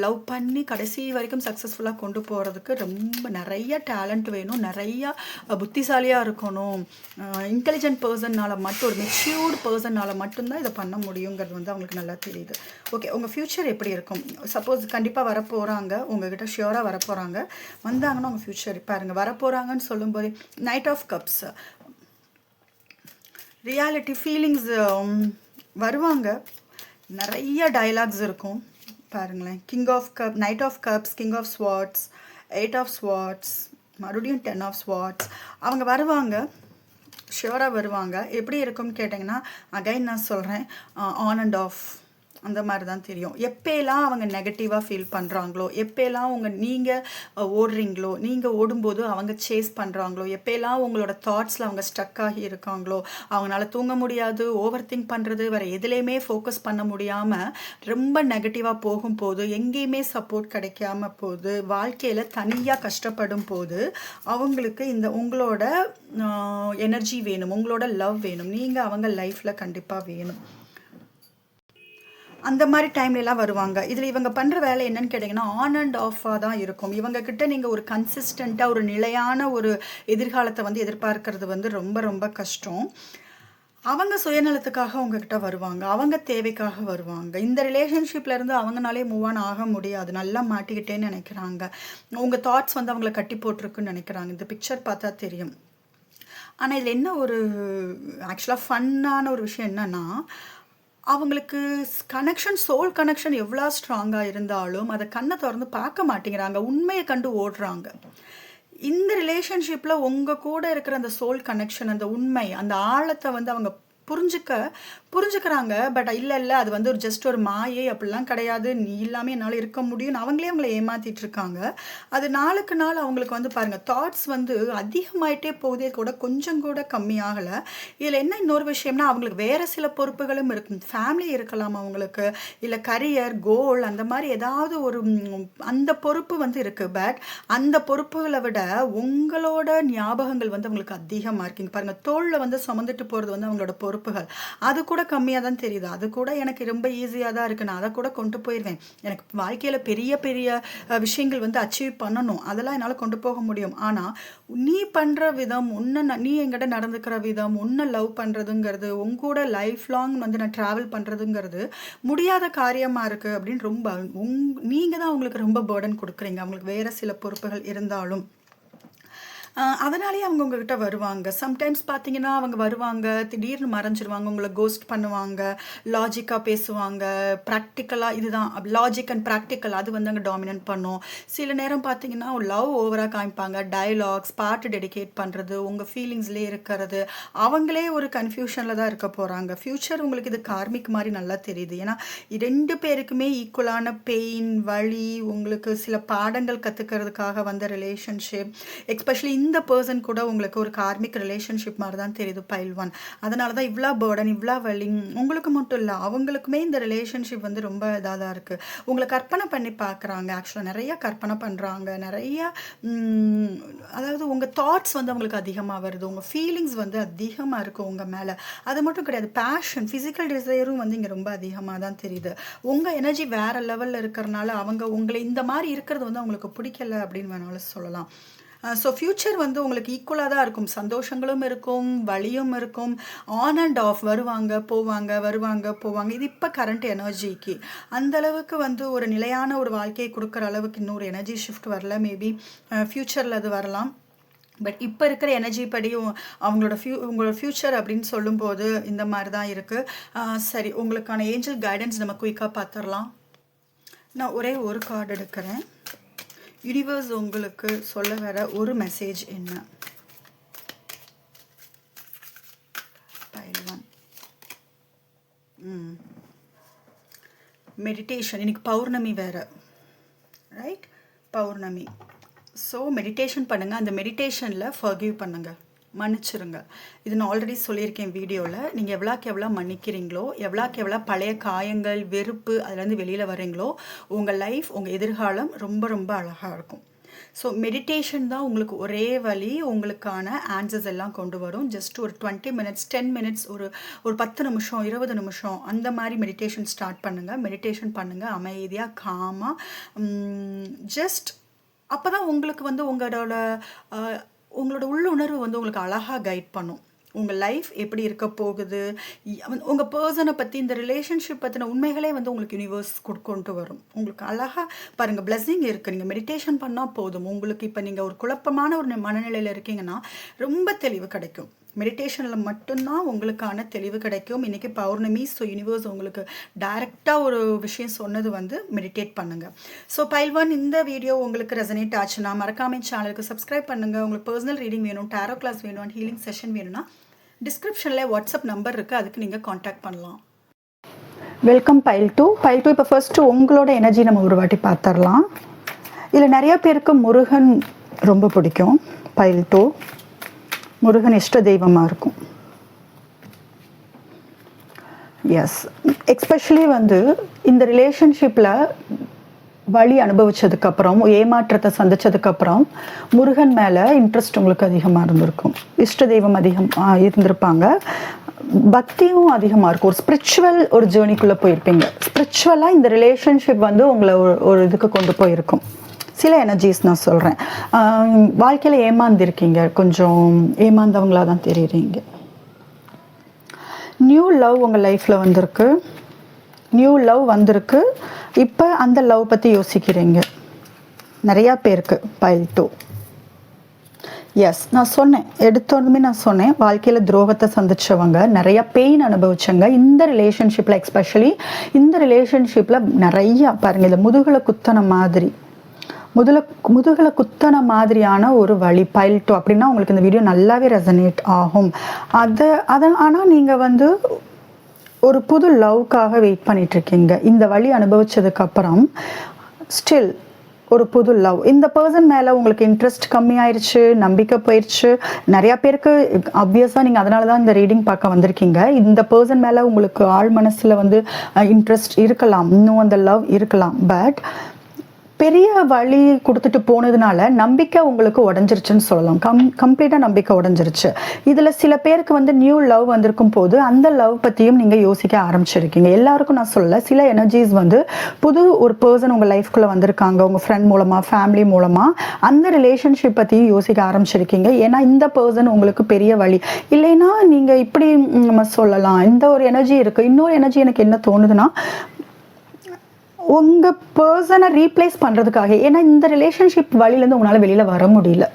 லவ் பண்ணி கடைசி வரைக்கும் சக்ஸஸ்ஃபுல்லாக கொண்டு போகிறதுக்கு ரொம்ப நிறைய டேலண்ட் வேணும், நிறையா புத்திசாலியாக இருக்கணும். இன்டெலிஜென்ட் பர்சன்னால் மட்டும், ஒரு மெச்சூர்டு பர்சன்னால் மட்டும்தான் இதை பண்ண முடியுங்கிறது வந்து அவங்களுக்கு நல்லா தெரியுது. ஓகே, உங்கள் ஃப்யூச்சர் எப்படி இருக்கும்? சப்போஸ் கண்டிப்பாக வரப்போகிறாங்க, உங்ககிட்ட ஷியோராக வரப்போகிறாங்க. வந்தாங்கன்னா உங்கள் ஃப்யூச்சர் பாருங்கள். வரப்போகிறாங்கன்னு சொல்லும்போது knight of cups, reality feelings வருவாங்க, நிறைய டயலாக்ஸ் இருக்கும் பாருங்களேன். King of cup, knight of cups, king of swords, 8 of swords, மறுபடியும் 10 ஆஃப் ஸ்வார்ட்ஸ். அவங்க வருவாங்க, ஷியோராக வருவாங்க. எப்படி இருக்கும்னு கேட்டிங்கன்னா, அகைன் நான் சொல்கிறேன், ஆன் அண்ட் ஆஃப் அந்த மாதிரி தான் தெரியும். எப்போலாம் அவங்க நெகட்டிவாக ஃபீல் பண்ணுறாங்களோ, எப்போலாம் நீங்கள் ஓடுறீங்களோ, நீங்கள் ஓடும்போது அவங்க சேஸ் பண்ணுறாங்களோ, எப்போலாம் உங்களோட தாட்ஸில் அவங்க ஸ்டக் ஆகி இருக்காங்களோ, அவங்களால தூங்க முடியாது, ஓவர் திங்க் பண்ணுறது, வேறு எதுலேயுமே ஃபோக்கஸ் பண்ண முடியாமல் ரொம்ப நெகட்டிவாக போகும்போது, எங்கேயுமே சப்போர்ட் கிடைக்காம போது, வாழ்க்கையில் தனியாக கஷ்டப்படும் போது அவங்களுக்கு இந்த உங்களோட எனர்ஜி வேணும், உங்களோட லவ் வேணும், நீங்கள் அவங்க லைஃப்பில் கண்டிப்பாக வேணும். அந்த மாதிரி டைம்லலாம் வருவாங்க. இதில் இவங்க பண்ணுற வேலை என்னன்னு கேட்டிங்கன்னா, ஆன் அண்ட் ஆஃபாக தான் இருக்கும். இவங்கக்கிட்ட நீங்கள் ஒரு கன்சிஸ்டண்ட்டாக ஒரு நிலையான ஒரு எதிர்காலத்தை வந்து எதிர்பார்க்கறது வந்து ரொம்ப ரொம்ப கஷ்டம். அவங்க சுயநலத்துக்காக உங்ககிட்ட வருவாங்க, அவங்க தேவைக்காக வருவாங்க. இந்த ரிலேஷன்ஷிப்லேருந்து அவங்கனாலே மூவ் ஆன் ஆக முடியாது, நல்லா மாட்டிக்கிட்டேன்னு நினைக்கிறாங்க. உங்கள் தாட்ஸ் வந்து அவங்கள கட்டி போட்டிருக்குன்னு நினைக்கிறாங்க. இந்த பிக்சர் பார்த்தா தெரியும். ஆனால் இதில் என்ன ஒரு ஆக்சுவலாக ஃபன்னான ஒரு விஷயம் என்னென்னா, அவங்களுக்கு கனெக்ஷன், சோல் கனெக்ஷன் எவ்வளோ ஸ்ட்ராங்காக இருந்தாலும் அதை கண்ணை திறந்து பார்க்க மாட்டேங்கிறாங்க, உண்மையை கண்டு ஓடுறாங்க. இந்த ரிலேஷன்ஷிப்பில் உங்கள் கூட இருக்கிற அந்த சோல் கனெக்ஷன், அந்த உண்மை, அந்த ஆழத்தை வந்து அவங்க புரிஞ்சுக்கிறாங்க. பட் இல்லை அது வந்து ஒரு ஜஸ்ட் ஒரு மாயை, அப்படிலாம் கிடையாது, நீ இல்லாமல் என்னால் இருக்க முடியும்னு அவங்களே அவங்கள ஏமாத்திட்டு இருக்காங்க. அது நாளுக்கு நாள் அவங்களுக்கு வந்து பாருங்கள் தாட்ஸ் வந்து அதிகமாயிட்டே போகுதே கூட கொஞ்சம் கூட கம்மியாகலை. இதில் என்ன இன்னொரு விஷயம்னா அவங்களுக்கு வேறு சில பொறுப்புகளும் இருக்கும். ஃபேமிலி இருக்கலாம் அவங்களுக்கு, இல்லை கரியர் கோல் அந்த மாதிரி ஏதாவது ஒரு அந்த பொறுப்பு வந்து இருக்குது. பட் அந்த பொறுப்புகளை விட உங்களோட ஞாபகங்கள் வந்து அவங்களுக்கு அதிகமாக இருக்குங்க. பாருங்கள் தோளில் வந்து சுமந்துட்டு போகிறது வந்து அவங்களோட பொறுப்புகள், அது கூட கம்மியாக தான் தெரியுது. அது கூட எனக்கு ரொம்ப ஈஸியாக தான் இருக்குது, நான் அதை கூட கொண்டு போயிடுவேன். எனக்கு வாழ்க்கையில் பெரிய பெரிய விஷயங்கள் வந்து அச்சீவ் பண்ணணும், அதெல்லாம் என்னால் கொண்டு போக முடியும். ஆனால் நீ பண்ணுற விதம், நீ என்கிட்ட நடந்துக்கிற விதம், உன்னை லவ் பண்ணுறதுங்கிறது, உங்கூட லைஃப் லாங் வந்து நான் ட்ராவல் பண்ணுறதுங்கிறது முடியாத காரியமாக இருக்குது அப்படின்னு ரொம்ப நீங்கள் தான் அவங்களுக்கு ரொம்ப பேர்டன் கொடுக்குறீங்க. அவங்களுக்கு வேறு சில பொறுப்புகள் இருந்தாலும் அதனாலேயே அவங்க உங்ககிட்ட வருவாங்க. சம்டைம்ஸ் பார்த்தீங்கன்னா அவங்க வருவாங்க, திடீர்னு மறைஞ்சிருவாங்க, உங்களை கோஸ்ட் பண்ணுவாங்க, லாஜிக்காக பேசுவாங்க, ப்ராக்டிக்கலாக இதுதான் லாஜிக் அண்ட் ப்ராக்டிக்கல் அது வந்து அங்கே டாமினன்ட் பண்ணும். சில நேரம் பார்த்தீங்கன்னா லவ் ஓவராக காமிப்பாங்க, டயலாக்ஸ் பாட்டு டெடிகேட் பண்ணுறது, உங்கள் ஃபீலிங்ஸ்லேயே இருக்கிறது, அவங்களே ஒரு கன்ஃபியூஷனில் தான் இருக்க போகிறாங்க. ஃப்யூச்சர் உங்களுக்கு இது கார்மிக் மாதிரி நல்லா தெரியுது. ஏன்னா 2 பேருக்குமே ஈக்குவலான பெயின், வலி, உங்களுக்கு சில பாடங்கள் கற்றுக்கிறதுக்காக வந்த ரிலேஷன்ஷிப், எஸ்பெஷலி இந்த பர்சன் கூட உங்களுக்கு ஒரு கார்மிக் ரிலேஷன்ஷிப் மாதிரி தான் தெரியுது பைல் 1. அதனால தான் இவ்வளோ பேர்டன், இவ்வளோ வலி உங்களுக்கு மட்டும் இல்லை, அவங்களுக்குமே இந்த ரிலேஷன்ஷிப் வந்து ரொம்ப இதாக தான் இருக்குது. உங்களை கற்பனை பண்ணி பார்க்குறாங்க, ஆக்சுவலாக நிறைய கற்பனை பண்ணுறாங்க, நிறைய அதாவது உங்கள் தாட்ஸ் வந்து அவங்களுக்கு அதிகமாக வருது, உங்கள் ஃபீலிங்ஸ் வந்து அதிகமாக இருக்குது உங்கள் மேலே. அது மட்டும் கிடையாது, பேஷன், ஃபிசிக்கல் டிசைரும் வந்து இங்கே ரொம்ப அதிகமாக தான் தெரியுது. உங்கள் எனர்ஜி வேறு லெவலில் இருக்கிறனால அவங்க உங்களை இந்த மாதிரி இருக்கிறது வந்து அவங்களுக்கு பிடிக்கல அப்படின்னு வேணாலும் சொல்லலாம். ஸோ ஃப்யூச்சர் வந்து உங்களுக்கு ஈக்குவலாக தான் இருக்கும், சந்தோஷங்களும் இருக்கும், வலியும் இருக்கும், ஆன் அண்ட் ஆஃப், வருவாங்க போவாங்க. இது இப்போ கரண்ட் எனர்ஜிக்கு அந்தளவுக்கு வந்து ஒரு நிலையான ஒரு வாழ்க்கையை கொடுக்குற அளவுக்கு இன்னொரு எனர்ஜி ஷிஃப்ட் வரல. மேபி ஃப்யூச்சரில் அது வரலாம். பட் இப்போ இருக்கிற எனர்ஜி படி உங்களோட ஃப்யூச்சர் அப்படின்னு சொல்லும்போது இந்த மாதிரி தான் இருக்குது. சரி, உங்களுக்கான ஏஞ்சல் கைடன்ஸ் நம்ம குயிக்காக பார்த்துடலாம். நான் ஒரே ஒரு கார்டு எடுக்கிறேன். யூனிவர்ஸ் உங்களுக்கு சொல்ல வர ஒரு மெசேஜ் என்ன? File 1 meditation. இன்னைக்கு பௌர்ணமி வேறு, ரைட்? பௌர்ணமி. ஸோ மெடிடேஷன் பண்ணுங்கள். அந்த மெடிடேஷனில் ஃபர்கிவ் பண்ணுங்கள், மன்னிச்சிருங்க. இது நான் ஆல்ரெடி சொல்லியிருக்கேன் வீடியோவில். நீங்கள் எவ்வளோக்கு எவ்வளோ மன்னிக்கிறீங்களோ, எவ்வளோக்கு எவ்வளோ பழைய காயங்கள், வெறுப்பு அதுலேருந்து வெளியில் வரீங்களோ, உங்கள் லைஃப், உங்கள் எதிர்காலம் ரொம்ப ரொம்ப அழகாக இருக்கும். ஸோ மெடிடேஷன் தான் உங்களுக்கு ஒரே வழி, உங்களுக்கான ஆன்சர்ஸ் எல்லாம் கொண்டு வரும். ஜஸ்ட் ஒரு 20 மினிட்ஸ் 10 மினிட்ஸ், ஒரு 10 நிமிஷம் 20 நிமிஷம் அந்த மாதிரி மெடிடேஷன் ஸ்டார்ட் பண்ணுங்கள். மெடிடேஷன் பண்ணுங்கள் அமைதியாக, காமாக. ஜஸ்ட் அப்போ தான் உங்களுக்கு வந்து உங்களோட உள்ளுணர்வு வந்து உங்களுக்கு அழகாக கைட் பண்ணும். உங்கள் லைஃப் எப்படி இருக்க போகுது, உங்கள் பர்சனை பற்றி, இந்த ரிலேஷன்ஷிப் பற்றின உண்மைகளே வந்து உங்களுக்கு யூனிவர்ஸ் கொண்டு வரும். உங்களுக்கு அழகாக பாருங்கள், பிளெஸிங் இருக்குது. நீங்கள் மெடிடேஷன் பண்ணால் போதும். உங்களுக்கு இப்போ நீங்கள் ஒரு குழப்பமான ஒரு மனநிலையில் இருக்கீங்கன்னா ரொம்ப தெளிவு கிடைக்கும். மெடிடேஷனில் மட்டும்தான் உங்களுக்கான தெளிவு கிடைக்கும். இன்றைக்கி பௌர்ணமி. ஸோ யூனிவர்ஸ் உங்களுக்கு டைரெக்டாக ஒரு விஷயம் சொன்னது வந்து மெடிடேட் பண்ணுங்கள். ஸோ பைல் 1 இந்த வீடியோ உங்களுக்கு ரெசனேட் ஆச்சுன்னா மறக்காமல் சேனலுக்கு சப்ஸ்கிரைப் பண்ணுங்கள். உங்களுக்கு பர்சனல் ரீடிங் வேணும், டேரோ கிளாஸ் வேணும், ஹீலிங் செஷன் வேணும்னா டிஸ்கிரிப்ஷனில் வாட்ஸ்அப் நம்பர் இருக்குது, அதுக்கு நீங்கள் காண்டாக்ட் பண்ணலாம். Welcome file 2. இப்போ ஃபர்ஸ்ட்டு உங்களோட எனர்ஜி நம்ம ஒரு வாட்டி பார்த்துடலாம். இதில் நிறைய பேருக்கு முருகன் ரொம்ப பிடிக்கும். பைல் 2 முருகன் இஷ்ட தெய்வமாக இருக்கும். எஸ், எஸ்பெஷலி வந்து இந்த ரிலேஷன்ஷிப்பில் வழி அனுபவித்ததுக்கப்புறம், ஏமாற்றத்தை சந்தித்ததுக்கப்புறம் முருகன் மேலே இன்ட்ரெஸ்ட் உங்களுக்கு அதிகமாக இருந்திருக்கும். இஷ்ட தெய்வம் அதிகமாக இருந்திருப்பாங்க. பக்தியும் அதிகமாக இருக்கும். ஒரு ஸ்பிரிச்சுவல் ஒரு ஜேர்னிக்குள்ளே போயிருப்பீங்க. ஸ்பிரிச்சுவலாக இந்த ரிலேஷன்ஷிப் வந்து உங்களை ஒரு இதுக்கு கொண்டு போயிருக்கும். சில எனர்ஜிஸ் நான் சொல்கிறேன். வாழ்க்கையில் ஏமாந்துருக்கீங்க, கொஞ்சம் ஏமாந்தவங்களாக தான் தெரியுறீங்க. நியூ லவ் உங்கள் லைஃப்பில் வந்திருக்கு. இப்போ அந்த லவ் பற்றி யோசிக்கிறீங்க நிறையா பேருக்கு. பைல் 2. எஸ், நான் சொன்னேன், எடுத்தோடனே நான் சொன்னேன், வாழ்க்கையில் துரோகத்தை சந்திச்சவங்க, நிறையா பெயின் அனுபவிச்சவங்க இந்த ரிலேஷன்ஷிப்பில். எஸ்பெஷலி இந்த ரிலேஷன்ஷிப்பில் நிறையா பாருங்கள், இந்த முதுகில் குத்தன மாதிரி முதுகில் குத்தன மாதிரியான ஒரு வலி பைல் 2 அப்படின்னா உங்களுக்கு இந்த வீடியோ நல்லாவே ரெசனேட் ஆகும். ஆனால் நீங்கள் வந்து ஒரு புது லவ்க்காக வெயிட் பண்ணிகிட்ருக்கீங்க. இந்த வலி அனுபவிச்சதுக்கப்புறம் ஸ்டில் ஒரு புது லவ், இந்த பர்சன் மேலே உங்களுக்கு இன்ட்ரெஸ்ட் கம்மியாயிருச்சு, நம்பிக்கை போயிடுச்சு. நிறையா பேருக்கு ஆப்வியஸாக நீங்கள் அதனால தான் இந்த ரீடிங் பார்க்க வந்திருக்கீங்க. இந்த பர்சன் மேலே உங்களுக்கு ஆழ் மனசில் வந்து இன்ட்ரெஸ்ட் இருக்கலாம், இன்னும் அந்த லவ் இருக்கலாம். பட் பெரிய வழி கொடுத்துட்டு போனதுனால நம்பிக்கை உங்களுக்கு உடஞ்சிருச்சுன்னு சொல்லலாம். கம்ப்ளீட்டாக நம்பிக்கை உடஞ்சிருச்சு. இதில் சில பேருக்கு வந்து நியூ லவ் வந்திருக்கும் போது அந்த லவ் பற்றியும் நீங்கள் யோசிக்க ஆரம்பிச்சிருக்கீங்க. எல்லாருக்கும் நான் சொல்லலை, சில எனர்ஜிஸ் வந்து புது ஒரு பர்சன் உங்கள் லைஃப்குள்ளே வந்திருக்காங்க, உங்கள் ஃப்ரெண்ட் மூலமாக, ஃபேமிலி மூலமாக. அந்த ரிலேஷன்ஷிப் பற்றியும் யோசிக்க ஆரம்பிச்சிருக்கீங்க. ஏன்னா இந்த பர்சன் உங்களுக்கு பெரிய வழி இல்லைன்னா நீங்கள் இப்படி நம்ம சொல்லலாம், இந்த ஒரு எனர்ஜி இருக்குது. இன்னொரு எனர்ஜி எனக்கு என்ன தோணுதுன்னா, உங்கள் பர்சனை ரீப்ளேஸ் பண்ணுறதுக்காக. ஏன்னா இந்த ரிலேஷன்ஷிப் வழியிலேருந்து உங்களால் வெளியில் வர முடியல.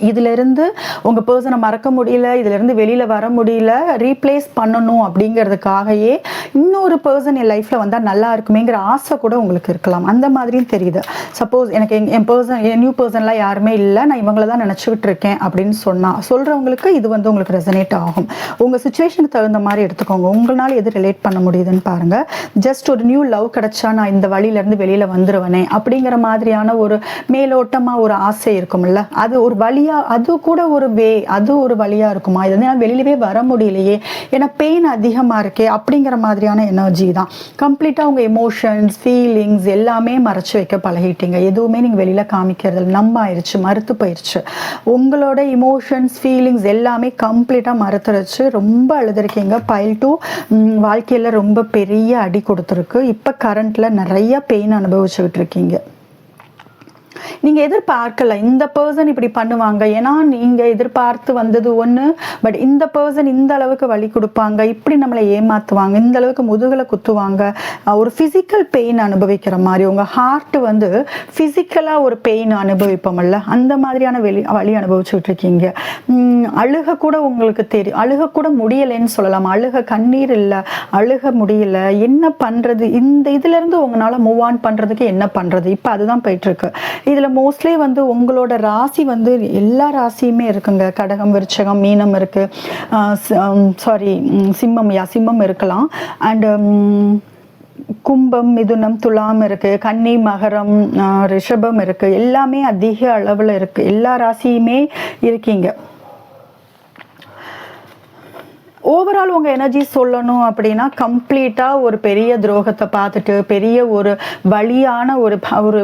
இதிலிருந்து உங்கள் பர்சனை மறக்க முடியல, இதிலிருந்து வெளியில் வர முடியல, ரீப்ளேஸ் பண்ணணும் அப்படிங்கிறதுக்காகவே இன்னொரு பர்சன் என் லைஃப்பில் வந்தால் நல்லா இருக்குமேங்கிற ஆசை கூட உங்களுக்கு இருக்கலாம். அந்த மாதிரியும் தெரியுது. சப்போஸ் எனக்கு என் நியூ பர்சன்லாம் யாருமே இல்லை, நான் இவங்கள தான் நினச்சிக்கிட்டு இருக்கேன் அப்படின்னு சொல்கிறவங்களுக்கு இது வந்து உங்களுக்கு ரெசனேட் ஆகும். உங்கள் சுச்சுவேஷனுக்கு தகுந்த மாதிரி எடுத்துக்கோங்க. உங்களால் எது ரிலேட் பண்ண முடியுதுன்னு பாருங்கள். ஜஸ்ட் ஒரு நியூ லவ் கிடச்சா நான் இந்த வழியிலேருந்து வெளியில் வந்துடுவேனே அப்படிங்கிற மாதிரியான ஒரு மேலோட்டமாக ஒரு ஆசை இருக்கும்ல, அது ஒரு வழி. அது கூட ஒரு அது ஒரு வழியா இருக்குமா? இது வந்து வெளியிலவே வர முடியலையே, ஏன்னா பெயின் அதிகமா இருக்கே அப்படிங்கிற மாதிரியான எனர்ஜி தான். கம்ப்ளீட்டா உங்க எமோஷன்ஸ், ஃபீலிங்ஸ் எல்லாமே மறைச்சு வைக்க பழகிட்டீங்க. எதுவுமே நீங்க வெளியில காமிக்கிறது நம்ம ஆயிடுச்சு, மறுத்து போயிடுச்சு. உங்களோட இமோஷன்ஸ், ஃபீலிங்ஸ் எல்லாமே கம்ப்ளீட்டா மறுத்துருச்சு. ரொம்ப அழுதுருக்கீங்க. பைல் 2 வாழ்க்கையில ரொம்ப பெரிய அடி கொடுத்துருக்கு. இப்ப கரண்ட்ல நிறைய பெயின் அனுபவிச்சுக்கிட்டு இருக்கீங்க. நீங்கள் எதிர்பார்க்கல இந்த பர்சன் இப்படி பண்ணுவாங்க, ஏன்னா நீங்கள் எதிர்பார்த்து வந்தது ஒன்று. பட் இந்த பர்சன் இந்த அளவுக்கு வலி கொடுப்பாங்க, இப்படி நம்மளை ஏமாற்றுவாங்க, இந்த அளவுக்கு முதுகில் குத்துவாங்க, ஒரு ஃபிசிக்கல் பெயின் அனுபவிக்கிற மாதிரி. உங்கள் ஹார்ட் வந்து ஃபிசிக்கலாக ஒரு பெயின் அனுபவிப்போம்ல, அந்த மாதிரியான வலி அனுபவிச்சுட்டு இருக்கீங்க. அழுக கூட உங்களுக்கு தெரியும், அழுக கூட முடியலைன்னு சொல்லலாம். கண்ணீர் இல்லை, அழுக முடியல, என்ன பண்ணுறது? இந்த இதுலேருந்து உங்களால் மூவ் ஆன் பண்ணுறதுக்கு என்ன பண்ணுறது? இப்போ அதுதான் போயிட்டுருக்கு. இதில் மோஸ்ட்லி வந்து உங்களோட ராசி வந்து எல்லா ராசியுமே இருக்குங்க. கடகம், விருச்சகம், மீனம் இருக்குது, சிம்மம் இருக்கலாம். அண்டு கும்பம், மிதுனம், துலாம் இருக்குது, கன்னி, மகரம், ரிஷபம் இருக்குது. எல்லாமே அதிக அளவில் இருக்குது. எல்லா ராசியுமே இருக்கீங்க. ஓவரால் உங்கள் எனர்ஜி சொல்லணும் அப்படின்னா கம்ப்ளீட்டாக ஒரு பெரிய துரோகத்தை பார்த்துட்டு, பெரிய ஒரு வலியான ஒரு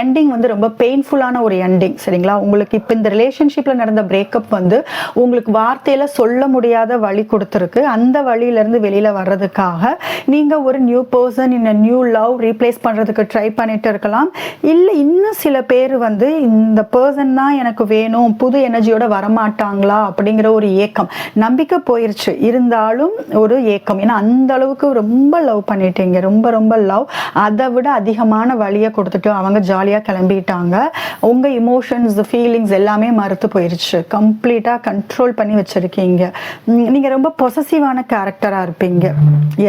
எண்டிங் வந்து ரொம்ப பெயின்ஃபுல்லான ஒரு எண்டிங். சரிங்களா? உங்களுக்கு இப்போ இந்த ரிலேஷன்ஷிப்பில் நடந்த பிரேக்கப் வந்து உங்களுக்கு வார்த்தையில் சொல்ல முடியாத வலி கொடுத்துருக்கு. அந்த வழியிலேருந்து வெளியில் வர்றதுக்காக நீங்கள் ஒரு new person in new love replace பண்ணுறதுக்கு ட்ரை பண்ணிட்டு இருக்கலாம். இல்லை இன்னும் சில பேர் வந்து இந்த பர்சன் தான் எனக்கு வேணும், புது எனர்ஜியோட வரமாட்டாங்களா அப்படிங்கிற ஒரு ஏக்கம். நம்பிக்கை போயிருச்சு, இருந்தாலும் ஒரு ஏக்கம். ஏன்னா அந்த அளவுக்கு ரொம்ப லவ் பண்ணிட்டீங்க, ரொம்ப ரொம்ப லவ். அதை விட அதிகமான வழியை கொடுத்துட்டு அவங்க ஜாலியாக கிளம்பிட்டாங்க. உங்கள் இமோஷன்ஸ், ஃபீலிங்ஸ் எல்லாமே மறுத்து போயிடுச்சு. கம்ப்ளீட்டாக கண்ட்ரோல் பண்ணி வச்சுருக்கீங்க. நீங்கள் ரொம்ப பொசசிவான கேரக்டராக இருப்பீங்க.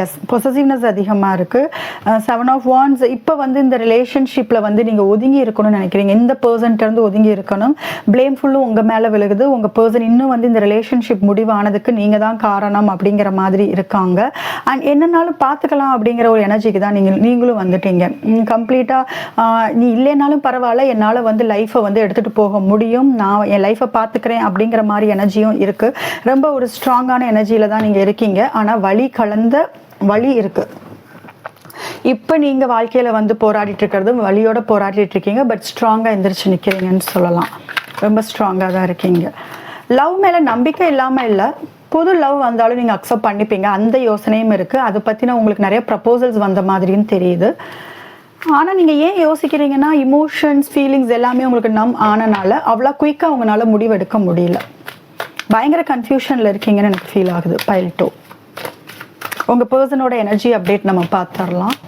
எஸ், பொசசிவ்னஸ் அதிகமாக இருக்குது. 7 of Wands. இப்போ வந்து இந்த ரிலேஷன்ஷிப்பில் வந்து நீங்கள் ஒதுங்கி இருக்கணும்னு நினைக்கிறீங்க. இந்த பர்சன்ட்டேருந்து ஒதுங்கி இருக்கணும். பிளேம் ஃபுல்லும் உங்கள் மேலே விழுகுது. உங்கள் பர்சன் இன்னும் வந்து இந்த ரிலேஷன்ஷிப் முடிவானதுக்கு நீங்கள் தான் காரணம் அப்படிங்கிற மாதிரி இருக்காங்க. அண்ட் என்னன்னாலும் பார்த்துக்கலாம் அப்படிங்கிற ஒரு எனர்ஜிக்கு தான் நீங்களும் வந்துட்டீங்க. கம்ப்ளீட்டாக நீ இல்லைனாலும் பரவாயில்ல, என்னால் வந்து லைஃப்பை வந்து எடுத்துகிட்டு போக முடியும், நான் என் லைஃப்பை பார்த்துக்கிறேன் அப்படிங்கிற மாதிரி எனர்ஜியும் இருக்குது. ரொம்ப ஒரு ஸ்ட்ராங்கான எனர்ஜியில் தான் நீங்கள் இருக்கீங்க. ஆனால் வலி இருக்குது. இப்போ நீங்கள் வாழ்க்கையில் வந்து போராடிட்டு இருக்கிறது வலியோட போராடிட்டு இருக்கீங்க. பட் ஸ்ட்ராங்காக எந்திரிச்சு நிற்கிறீங்கன்னு சொல்லலாம். ரொம்ப ஸ்ட்ராங்காக தான் இருக்கீங்க. லவ் மேலே நம்பிக்கை இல்லாமல் இல்லை, புது லவ் வந்தாலும் நீங்கள் அக்செப்ட் பண்ணிப்பீங்க, அந்த யோசனையும் இருக்குது. அதை பற்றின உங்களுக்கு நிறைய ப்ரப்போசல்ஸ் வந்த மாதிரியும் தெரியுது. ஆனால் நீங்கள் ஏன் யோசிக்கிறீங்கன்னா இமோஷன்ஸ், ஃபீலிங்ஸ் எல்லாமே உங்களுக்கு ஆனனால அவ்வளோ குயிக்காக உங்களால் முடிவெடுக்க முடியல. பயங்கர கன்ஃபியூஷனில் இருக்கீங்கன்னு எனக்கு ஃபீல் ஆகுது. பைல் 2 உங்கள் பர்சனோட எனர்ஜி அப்டேட் நம்ம பார்த்துடலாம்.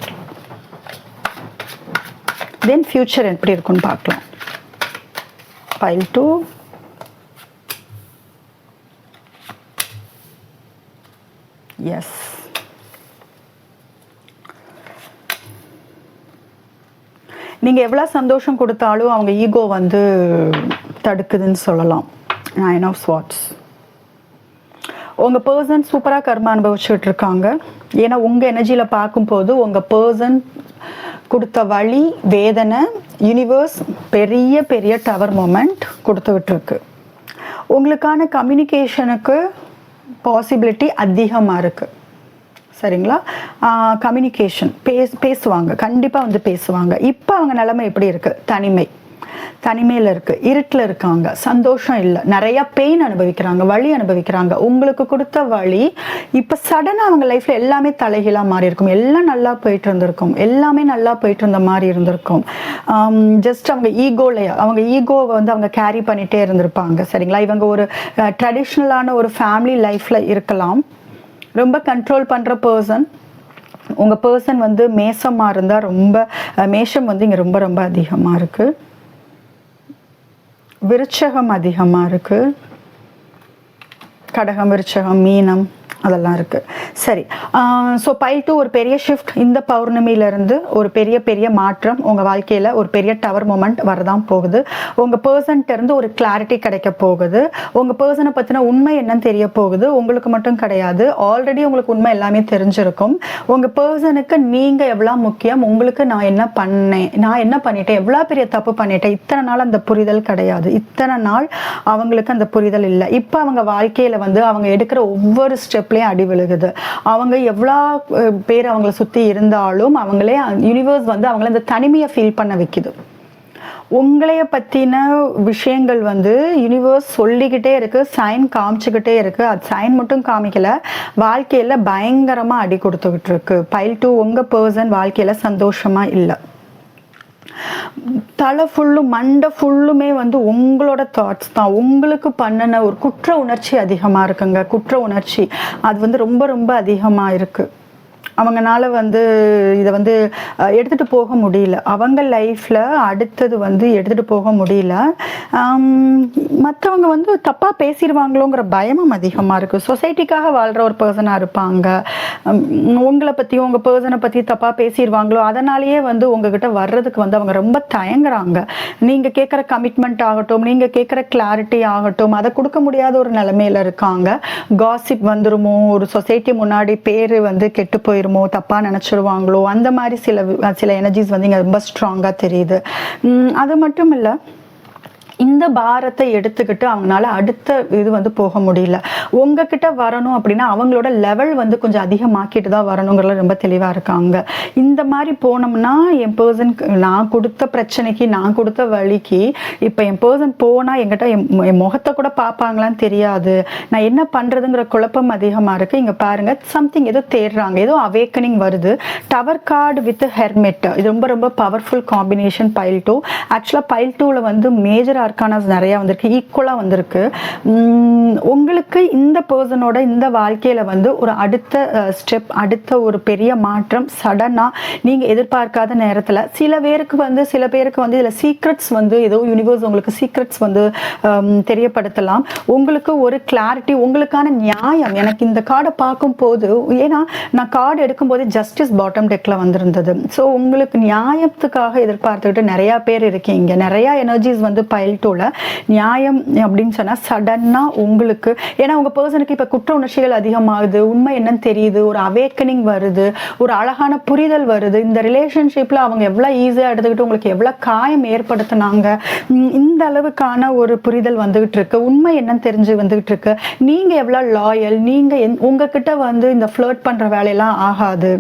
தென் ஃபியூச்சர் எப்படி இருக்குன்னு பார்க்கலாம். பைல் 2 எஸ். நீங்கள் எவ்வளோ சந்தோஷம் கொடுத்தாலும் அவங்க ஈகோ வந்து தடுக்குதுன்னு சொல்லலாம். 9 of Swords. உங்கள் பர்சன் சூப்பராக கர்மா அனுபவிச்சுட்டு இருக்காங்க. ஏன்னா உங்கள் எனர்ஜியில் பார்க்கும்போது உங்கள் பர்சன் கொடுத்த வழி வேதனை யூனிவர்ஸ் பெரிய பெரிய டவர் மொமெண்ட் கொடுத்து விட்டுருக்கு. உங்களுக்கான கம்யூனிகேஷனுக்கு பாசிபிலிட்டி அதிகமாக இருக்குது. சரிங்களா? கம்யூனிகேஷன் பேசுவாங்க, கண்டிப்பாக வந்து பேசுவாங்க. இப்போ அவங்க நிலைமை எப்படி இருக்குது? தனிமையில் இருக்குது, இருட்டில் இருக்காங்க, சந்தோஷம் இல்லை, நிறையா பெயின் அனுபவிக்கிறாங்க, வலி அனுபவிக்கிறாங்க. உங்களுக்கு கொடுத்த வழி இப்போ சடனாக அவங்க லைஃப்பில் எல்லாமே தலைகீழாக மாறி இருக்கும். எல்லாம் நல்லா போயிட்டு இருந்திருக்கும், எல்லாமே நல்லா போயிட்டு இருந்த மாதிரி இருந்திருக்கும். ஜஸ்ட் அவங்க ஈகோவை வந்து அவங்க கேரி பண்ணிகிட்டே இருந்திருப்பாங்க. சரிங்களா? இவங்க ஒரு ட்ரெடிஷ்னலான ஒரு ஃபேமிலி லைஃப்பில் இருக்கலாம். ரொம்ப கண்ட்ரோல் பண்ணுற பர்சன். உங்கள் பர்சன் வந்து மேஷமாக இருந்தால் மேஷம் வந்து இங்கே ரொம்ப ரொம்ப அதிகமாக இருக்குது. விருச்சகம் அதிகமாக இருக்குது. கடகம், விருச்சகம், மீனம் அதெல்லாம் இருக்குது. சரி, ஸோ பைல் 2 ஒரு பெரிய ஷிஃப்ட். இந்த பௌர்ணமியிலேருந்து ஒரு பெரிய மாற்றம் உங்கள் வாழ்க்கையில் ஒரு பெரிய டவர் மொமெண்ட் வரதான் போகுது. உங்கள் பர்சன்ட்டேருந்து ஒரு கிளாரிட்டி கிடைக்க போகுது. உங்கள் பர்சனை பற்றின உண்மை என்னன்னு தெரிய போகுது. உங்களுக்கு மட்டும் கிடையாது, ஆல்ரெடி உங்களுக்கு உண்மை எல்லாமே தெரிஞ்சிருக்கும். உங்கள் பர்சனுக்கு நீங்கள் எவ்வளோ முக்கியம், உங்களுக்கு நான் என்ன பண்ணிட்டேன், எவ்வளோ பெரிய தப்பு பண்ணிட்டேன், இத்தனை நாள் அந்த புரிதல் கிடையாது. இத்தனை நாள் அவங்களுக்கு அந்த புரிதல் இல்லை. இப்போ அவங்க வாழ்க்கையில் வந்து அவங்க எடுக்கிற ஒவ்வொரு ஸ்டெப்லேயும் அடி விழுகுது. அவங்க எவ்வளோ பேர் அவங்கள சுற்றி இருந்தாலும் அவங்களே யூனிவர்ஸ் வந்து அவங்கள இந்த தனிமையை ஃபீல் பண்ண வைக்குது. உங்களைய பற்றின விஷயங்கள் வந்து யூனிவர்ஸ் சொல்லிக்கிட்டே இருக்குது, சைன் காமிச்சுக்கிட்டே இருக்குது. அது சைன் மட்டும் காமிக்கலை, வாழ்க்கையில் பயங்கரமாக அடி கொடுத்துக்கிட்டு இருக்கு. பைல் 2 உங்கள் பர்சன் வாழ்க்கையில் சந்தோஷமாக இல்லை. தலை ஃபுல்லும் மண்டை ஃபுல்லுமே வந்து உங்களோட தாட்ஸ் தான். உங்களுக்கு பண்ணின ஒரு குற்ற உணர்ச்சி அதிகமாக இருக்குங்க. குற்ற உணர்ச்சி அது வந்து ரொம்ப ரொம்ப அதிகமாக இருக்குது. அவங்கனால வந்து இதை வந்து எடுத்துகிட்டு போக முடியல. அவங்க லைஃப்பில் அடுத்தது வந்து எடுத்துகிட்டு போக முடியல. மற்றவங்க வந்து தப்பாக பேசிடுவாங்களோங்கிற பயமும் அதிகமாக இருக்குது. சொசைட்டிக்காக வாழ்கிற ஒரு பர்சனாக இருப்பாங்க. உங்களை பற்றி உங்கள் பர்சனை பற்றி தப்பாக பேசிடுவாங்களோ அதனாலேயே வந்து உங்ககிட்ட வர்றதுக்கு வந்து அவங்க ரொம்ப தயங்குறாங்க. நீங்கள் கேட்குற கமிட்மெண்ட் ஆகட்டும், நீங்கள் கேட்குற கிளாரிட்டி ஆகட்டும், அதை கொடுக்க முடியாத ஒரு நிலைமையில் இருக்காங்க. காசிப் வந்துருமோ, ஒரு சொசைட்டி முன்னாடி பேர் வந்து கெட்டு போயிடும், தப்பாக நினச்சிடுவாங்களோ, அந்த மாதிரி சில எனர்ஜிஸ் வந்து இங்கே ரொம்ப ஸ்ட்ராங்காக தெரியுது. அது மட்டும் இல்லை, இந்த பாரத்தை எடுத்துக்கிட்டு அவங்களால அடுத்த இது வந்து போக முடியல. உங்ககிட்ட வரணும் அப்படின்னா அவங்களோட லெவல் வந்து கொஞ்சம் அதிகமாக்கிட்டு தான் வரணுங்கிறத ரொம்ப தெளிவாக இருக்காங்க. இந்த மாதிரி போனோம்னா என் பர்சனுக்கு நான் கொடுத்த பிரச்சனைக்கு, நான் கொடுத்த வழிக்கு இப்போ என் பர்சன் போனால் என்கிட்ட என் முகத்தை கூட பார்ப்பாங்களான்னு தெரியாது. நான் என்ன பண்ணுறதுங்கிற குழப்பம் அதிகமாக இருக்குது. இங்கே பாருங்கள், சம்திங் ஏதோ தேடுறாங்க, ஏதோ அவேக்கனிங் வருது. டவர் கார்டு வித் ஹெர்மெட், இது ரொம்ப ரொம்ப பவர்ஃபுல் காம்பினேஷன். பைல் 2 ஆக்சுவலாக பைல் 2ல வந்து மேஜர் ஆர்கானாஸ் நிறையா வந்திருக்கு, ஈக்குவலாக வந்திருக்கு. உங்களுக்கு இந்த பர்சனோட இந்த வாழ்க்கையில் வந்து ஒரு அடுத்த ஸ்டெப், அடுத்த ஒரு பெரிய மாற்றம் சடனாக நீங்கள் எதிர்பார்க்காத நேரத்தில் சில பேருக்கு வந்து இதில் சீக்ரெட்ஸ் வந்து ஏதோ யூனிவர்ஸ் உங்களுக்கு சீக்ரெட்ஸ் வந்து தெரியப்படுத்தலாம். உங்களுக்கு ஒரு கிளாரிட்டி, உங்களுக்கான நியாயம். எனக்கு இந்த கார்டை பார்க்கும்போது, ஏன்னா நான் கார்டு எடுக்கும்போது ஜஸ்டிஸ் பாட்டம் டெக்கில் வந்திருந்தது. ஸோ உங்களுக்கு நியாயத்துக்காக எதிர்பார்த்துக்கிட்டு நிறையா பேர் இருக்கீங்க. நிறையா எனர்ஜிஸ் வந்து பைல் 2ல நியாயம் அப்படின்னு சொன்னால் சடனாக உங்களுக்கு, ஏன்னா உங்கள் பர்சனுக்கு இப்போ குற்ற உணர்ச்சிகள் அதிகமாகுது, உண்மை என்னன்னு தெரியுது, ஒரு அவேக்கனிங் வருது, ஒரு அழகான புரிதல் வருது. இந்த ரிலேஷன்ஷிப்பில் அவங்க எவ்வளோ ஈஸியாக எடுத்துக்கிட்டு உங்களுக்கு எவ்வளோ காயம் ஏற்படுத்தினாங்க, இந்த அளவுக்கான ஒரு புரிதல் வந்துகிட்டு இருக்கு. உண்மை என்னன்னு தெரிஞ்சு வந்துகிட்டு இருக்கு. நீங்கள் எவ்வளோ லாயல், நீங்கள் உங்ககிட்ட வந்து இந்த ஃப்ளர்ட் பண்ணுற வேலையெல்லாம் ஆகாது.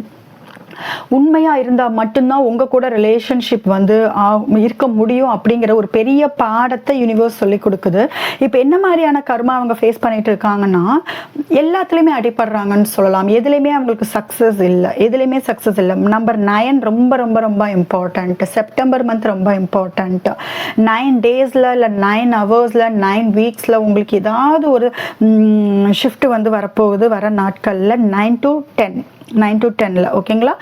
உண்மையாக இருந்தால் மட்டும்தான் உங்கள் கூட ரிலேஷன்ஷிப் வந்து இருக்க முடியும் அப்படிங்கிற ஒரு பெரிய பாடத்தை யூனிவர்ஸ் சொல்லி கொடுக்குது. இப்போ என்ன மாதிரியான கர்மா அவங்க ஃபேஸ் பண்ணிட்டு இருக்காங்கன்னா, எல்லாத்துலேயுமே அடிப்படுறாங்கன்னு சொல்லலாம். எதுலேயுமே அவங்களுக்கு சக்ஸஸ் இல்லை. நம்பர் 9 ரொம்ப ரொம்ப ரொம்ப இம்பார்ட்டண்ட். செப்டம்பர் மந்த் ரொம்ப இம்பார்ட்டண்ட். 9 டேஸில் இல்லை 9 ஹவர்ஸில் 9 வீக்ஸில் உங்களுக்கு ஏதாவது ஒரு ஷிஃப்ட் வந்து வரப்போகுது. வர நாட்களில் 9 to 10 ஓகேங்களா?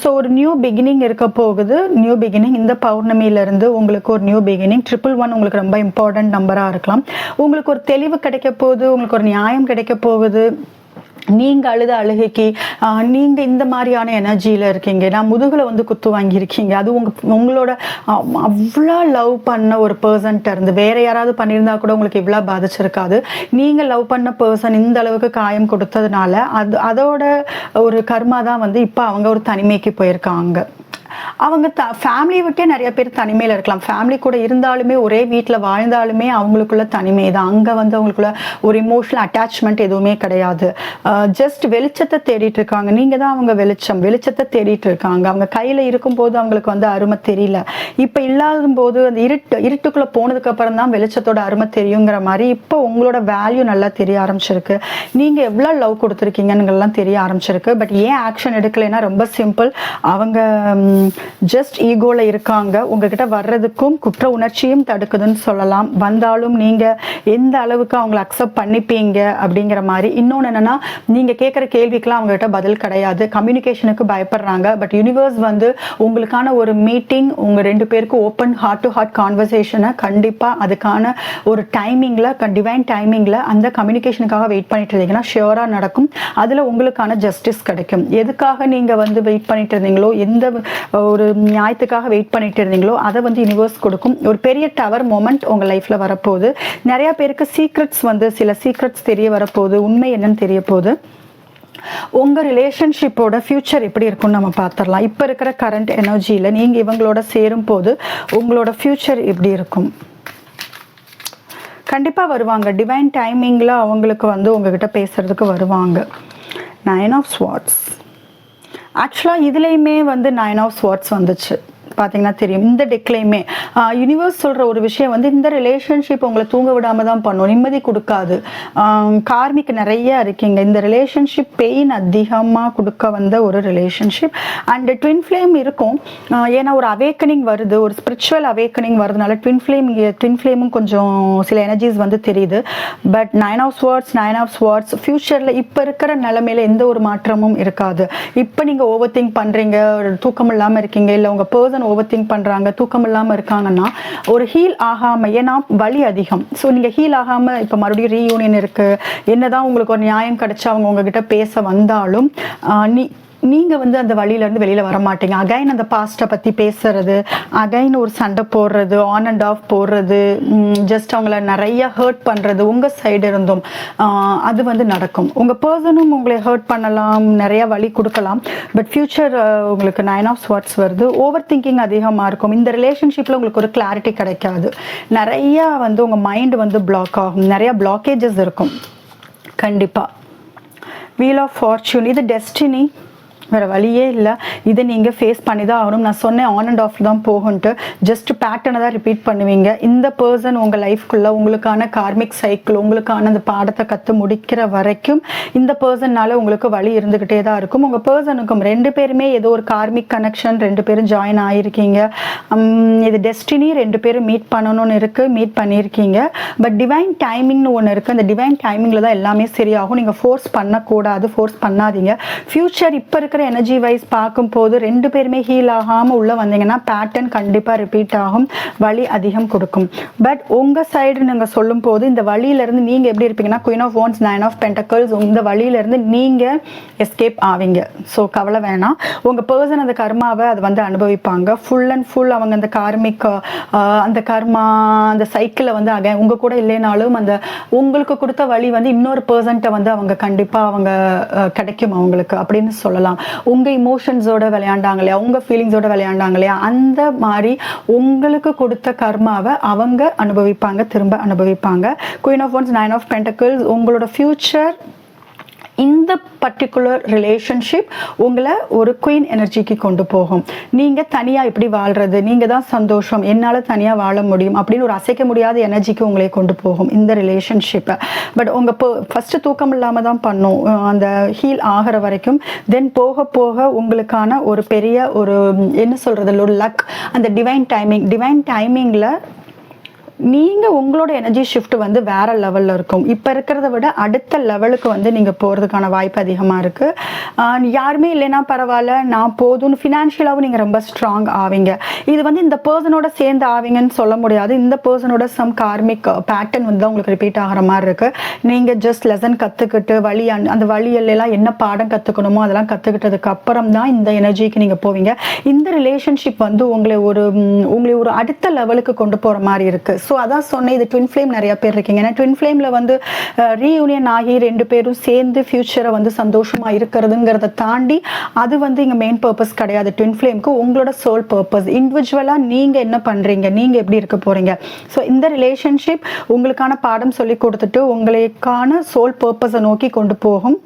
ஸோ ஒரு நியூ பிகினிங் இருக்க போகுது. நியூ பிகினிங் இந்த பௌர்ணமியிலேருந்து உங்களுக்கு ஒரு நியூ பிகினிங். 111 உங்களுக்கு ரொம்ப இம்பார்ட்டன்ட் நம்பராக இருக்கலாம். உங்களுக்கு ஒரு தெளிவு கிடைக்க போகுது, உங்களுக்கு ஒரு நியாயம் கிடைக்க போகுது. நீங்கள் அழுத அழுகைக்கு நீங்கள் இந்த மாதிரியான எனர்ஜியில் இருக்கீங்க. நான் முதுகில் வந்து குத்து வாங்கியிருக்கீங்க. அது உங்களோட அவ்வளோ லவ் பண்ண ஒரு பர்சன்ட்ட இருந்து வேற யாராவது பண்ணியிருந்தா கூட உங்களுக்கு இவ்வளோ பாதிச்சிருக்காது. நீங்கள் லவ் பண்ண பர்சன் இந்த அளவுக்கு காயம் கொடுத்ததுனால அதோட ஒரு கர்மா தான் வந்து இப்போ அவங்க ஒரு தனிமைக்கு போயிருக்காங்க. அவங்க ஃபேமிலியை விட்டே நிறைய பேர் தனிமையில் இருக்கலாம். ஃபேமிலி கூட இருந்தாலுமே ஒரே வீட்டில் வாழ்ந்தாலுமே அவங்களுக்குள்ள தனிமை தான். அங்கே வந்து அவங்களுக்குள்ள ஒரு இமோஷனல் அட்டாச்மெண்ட் எதுவுமே கிடையாது. ஜஸ்ட் வெளிச்சத்தை தேடிட்டு இருக்காங்க. நீங்கள் தான் அவங்க வெளிச்சத்தை தேடிட்டு இருக்காங்க. அவங்க கையில் இருக்கும்போது அவங்களுக்கு வந்து அருமை தெரியல. இப்போ இல்லாத போது அந்த இருட்டுக்குள்ளே போனதுக்கு அப்புறம் தான் வெளிச்சத்தோட அருமை தெரியுங்கிற மாதிரி இப்போ உங்களோட வேல்யூ நல்லா தெரிய ஆரம்பிச்சிருக்கு. நீங்கள் எவ்வளோ லவ் கொடுத்துருக்கீங்கன்னுலாம் தெரிய ஆரம்பிச்சிருக்கு. பட் ஏன் ஆக்ஷன் எடுக்கலைன்னா ரொம்ப சிம்பிள். அவங்க ஜஸ்ட் ஈகோல இருக்காங்க. உங்ககிட்ட வர்றதுக்கும் குற்ற உணர்ச்சியும் தடுக்குதுன்னு சொல்லலாம். வந்தாலும் நீங்க எந்த அளவுக்கு அவங்களை அக்செப்ட் பண்ணிப்பீங்க அப்படிங்கிற மாதிரி. இன்னொன்று என்னன்னா, நீங்க கேட்குற கேள்விக்கெல்லாம் அவங்ககிட்ட பதில் கிடையாது. கம்யூனிகேஷனுக்கு பயப்படுறாங்க. பட் யூனிவர்ஸ் வந்து உங்களுக்கான ஒரு மீட்டிங், உங்க 2 பேருக்கு ஓப்பன் ஹார்ட் டு ஹார்ட் கான்வர்சேஷனை கண்டிப்பா அதுக்கான ஒரு டைமிங்ல, டிவைன் டைமிங்ல அந்த கம்யூனிகேஷனுக்காக வெயிட் பண்ணிட்டு இருந்தீங்கன்னா ஷியோரா நடக்கும். அதுல உங்களுக்கான ஜஸ்டிஸ் கிடைக்கும். எதுக்காக நீங்க வந்து வெயிட் பண்ணிட்டு இருந்தீங்களோ, எந்த ஒரு நியாயத்துக்காக வெயிட் பண்ணிட்டு இருந்தீங்களோ அதை வந்து யூனிவர்ஸ் கொடுக்கும். ஒரு பெரிய டவர் மொமெண்ட் உங்க லைஃப்ல வரப்போகுது. நிறைய பேருக்கு சீக்ரெட்ஸ் வந்து சில சீக்ரெட்ஸ் தெரிய வரப்போகுது. உண்மை என்னன்னு தெரிய போகுது. உங்க ரிலேஷன்ஷிப்போட ஃபியூச்சர் எப்படி இருக்கும்னு நம்ம பார்த்துடலாம். இப்போ இருக்கிற கரண்ட் எனர்ஜியில நீங்க இவங்களோட சேரும் போது உங்களோட ஃபியூச்சர் எப்படி இருக்கும்? கண்டிப்பா வருவாங்க. டிவைன் டைமிங்ல அவங்களுக்கு வந்து உங்ககிட்ட பேசுறதுக்கு வருவாங்க. 9 of Swords. ஆக்சுவலாக இதுலேயுமே வந்து 9 of Swords வந்துச்சு. பார்த்தீங்கன்னா தெரியும். இந்த டெக்லையுமே யூனிவர்ஸ் சொல்கிற ஒரு விஷயம் வந்து இந்த ரிலேஷன்ஷிப் உங்களை தூங்க விடாமல் தான் பண்ணும், நிம்மதி கொடுக்காது. கார்மிக் நிறைய இருக்கீங்க. இந்த ரிலேஷன்ஷிப் பெயின் அதிகமாக கொடுக்க வந்த ஒரு ரிலேஷன்ஷிப். அண்ட் ட்வின் ஃப்ளேம் இருக்கும். ஏன்னா ஒரு அவேக்கனிங் வருது, ஒரு ஸ்பிரிச்சுவல் அவேக்கனிங் வருதுனால ட்வின் ஃப்ளேமும் கொஞ்சம் சில எனர்ஜிஸ் வந்து தெரியுது. பட் 9 of Swords ஃபியூச்சரில் இப்போ இருக்கிற நிலைமையில எந்த ஒரு மாற்றமும் இருக்காது. இப்போ நீங்கள் ஓவர் திங்க் பண்ணுறீங்க, தூக்கம் இல்லாமல் இருக்கீங்க, இல்லை உங்கள் பர்சன் ஓவர் திங்க் பண்றாங்க, தூக்கம் இல்லாம இருக்காங்கன்னா ஒரு ஹீல் ஆகாம, ஏன்னா வலி அதிகம். ஸோ நீங்க ஹீல் ஆகாம இப்ப மறுபடியும் ரீயூனியன் இருக்கு. என்னதான் உங்களுக்கு ஒரு நியாயம் கிடைச்சா அவங்க உங்ககிட்ட பேச வந்தாலும் நீங்கள் வந்து அந்த வழியிலேருந்து வெளியில் வர மாட்டீங்க. அகைன் அந்த பாஸ்ட்டை பற்றி பேசுறது, அகைன் ஒரு சண்டை போடுறது, ஆன் அண்ட் ஆஃப் போடுறது, ஜஸ்ட் அவங்கள நிறைய ஹர்ட் பண்ணுறது உங்கள் சைடு இருந்தும் அது வந்து நடக்கும். உங்கள் பர்சனும் உங்களை ஹர்ட் பண்ணலாம், நிறைய வழி கொடுக்கலாம். பட் ஃபியூச்சர் உங்களுக்கு 9 of Swords வருது. ஓவர் திங்கிங் அதிகமாக இருக்கும். இந்த ரிலேஷன்ஷிப்பில் உங்களுக்கு ஒரு கிளாரிட்டி கிடைக்காது. நிறையா வந்து உங்கள் மைண்டு வந்து பிளாக் ஆகும். நிறையா பிளாக்கேஜஸ் இருக்கும் கண்டிப்பாக. வீல் ஆஃப் ஃபார்ச்சூன், இது டெஸ்டினி, வேறு வழியே இல்லை. இதை நீங்கள் ஃபேஸ் பண்ணி தான் ஆகணும். நான் சொன்னேன் ஆன் அண்ட் ஆஃப் தான் போகுன்ட்டு. ஜஸ்ட் பேட்டர்னை தான் ரிப்பீட் பண்ணுவீங்க. இந்த பர்சன் உங்கள் லைஃப்குள்ளே உங்களுக்கான கார்மிக் சைக்கிள், உங்களுக்கான அந்த பாடத்தை கற்று முடிக்கிற வரைக்கும் இந்த பர்சன்னால உங்களுக்கு வழி இருந்துக்கிட்டே தான் இருக்கும். உங்கள் பர்சனுக்கும் 2 பேருமே ஏதோ ஒரு கார்மிக் கனெக்ஷன், 2 பேரும் ஜாயின் ஆகிருக்கீங்க. இது டெஸ்டினி, 2 பேரும் மீட் பண்ணணும்னு இருக்குது, மீட் பண்ணியிருக்கீங்க. பட் டிவைன் டைமிங்னு ஒன்று இருக்குது. அந்த டிவைன் டைமிங்கில் தான் எல்லாமே சரியாகும். நீங்கள் ஃபோர்ஸ் பண்ணக்கூடாது, ஃபோர்ஸ் பண்ணாதீங்க. ஃபியூச்சர் இப்போ இருக்கிற எனர்ஜி வைஸ் பார்க்கும்போது 2 பேருமே ஹீல் ஆகாமல் உள்ளே வந்தீங்கன்னா பேட்டர்ன் கண்டிப்பாக ரிப்பீட் ஆகும், வலி அதிகம் கொடுக்கும். பட் உங்கள் சைடு நீங்கள் சொல்லும் போது இந்த வழியிலேருந்து நீங்கள் எப்படி இருப்பீங்கன்னா, Queen of Wands, 9 of Pentacles, இந்த வழியிலேருந்து நீங்கள் எஸ்கேப் ஆவீங்க. ஸோ கவலை வேணாம். உங்கள் பர்சன் அந்த கர்மாவை அது வந்து அனுபவிப்பாங்க. ஃபுல் அண்ட் ஃபுல் அவங்க அந்த கார்மிக் அந்த கர்மா அந்த சைக்கிளை வந்து அகைன் உங்கள் கூட இல்லைனாலும் அந்த உங்களுக்கு கொடுத்த வழி வந்து இன்னொரு பர்சன்ட்டை வந்து அவங்க கண்டிப்பாக அவங்க கிடைக்கும் அவங்களுக்கு அப்படின்னு சொல்லலாம். உங்கள் இமோஷன்ஸோட விளையாண்டாங்க இல்லையா, உங்கள் ஃபீலிங்ஸோட விளையாண்டாங்க இல்லையா, அந்த மாதிரி உங்களுக்கு கொடுத்த கர்மாவை அவங்க அனுபவிப்பாங்க, திரும்ப அனுபவிப்பாங்க. Queen of Wands, 9 of Pentacles, உங்களோட ஃபியூச்சர் இந்த பர்டிகுலர் ரிலேஷன்ஷிப் உங்களை ஒரு குயின் எனர்ஜிக்கு கொண்டு போகும். நீங்கள் தனியாக இப்படி வாழ்கிறது, நீங்கள் தான் சந்தோஷம், என்னால் தனியாக வாழ முடியும் அப்படின்னு ஒரு அசைக்க முடியாத எனர்ஜிக்கு உங்களை கொண்டு போகும் இந்த ரிலேஷன்ஷிப்பை. பட் உங்கள் ஃபஸ்ட்டு தூக்கம் இல்லாமல் தான் பண்ணும் அந்த ஹீல் ஆகிற வரைக்கும். தென் போக போக உங்களுக்கான ஒரு பெரிய ஒரு என்ன சொல்கிறது, ஒரு லக், அந்த டிவைன் டைமிங்கில் நீங்கள் உங்களோட எனர்ஜி ஷிஃப்ட் வந்து வேறு லெவலில் இருக்கும். இப்போ இருக்கிறத விட அடுத்த லெவலுக்கு வந்து நீங்கள் போகிறதுக்கான வாய்ப்பு அதிகமாக இருக்குது. யாருமே இல்லைன்னா பரவாயில்ல, நான் போதும்னு ஃபினான்ஷியலாகவும் நீங்கள் ரொம்ப ஸ்ட்ராங் ஆவீங்க. இது வந்து இந்த பர்சனோட சேர்ந்து ஆவீங்கன்னு சொல்ல முடியாது. இந்த பர்சனோட சம் கார்மிக் பேட்டர்ன் வந்து உங்களுக்கு ரிப்பீட் ஆகிற மாதிரி இருக்குது. நீங்கள் ஜஸ்ட் லெசன் கற்றுக்கிட்டு அந்த வழியெல்லாம் என்ன பாடம் கற்றுக்கணுமோ அதெல்லாம் கற்றுக்கிட்டதுக்கு அப்புறம் தான் இந்த எனர்ஜிக்கு நீங்கள் போவீங்க. இந்த ரிலேஷன்ஷிப் வந்து உங்களை ஒரு அடுத்த லெவலுக்கு கொண்டு போகிற மாதிரி இருக்குது. ஸோ அதான் சொன்னேன், இது ட்வின் ஃப்ளேம் நிறைய பேர் இருக்கீங்க. ஏன்னா ட்வின் ஃப்ளேமில் வந்து ரீயூனியன் ஆகி 2 பேரும் சேர்ந்து ஃபியூச்சரை வந்து சந்தோஷமாக இருக்கிறதுங்கிறத தாண்டி அது வந்து இங்கே மெயின் பர்பஸ் கிடையாது. ட்வின் ஃப்ளேமுக்கு உங்களோட சோல் பர்பஸ், இண்டிவிஜுவலாக நீங்கள் என்ன பண்ணுறீங்க, நீங்கள் எப்படி இருக்க போகிறீங்க. ஸோ இந்த ரிலேஷன்ஷிப் உங்களுக்கான பாடம் சொல்லி கொடுத்துட்டு உங்களுக்கான சோல் பர்பஸை நோக்கி கொண்டு போகும்.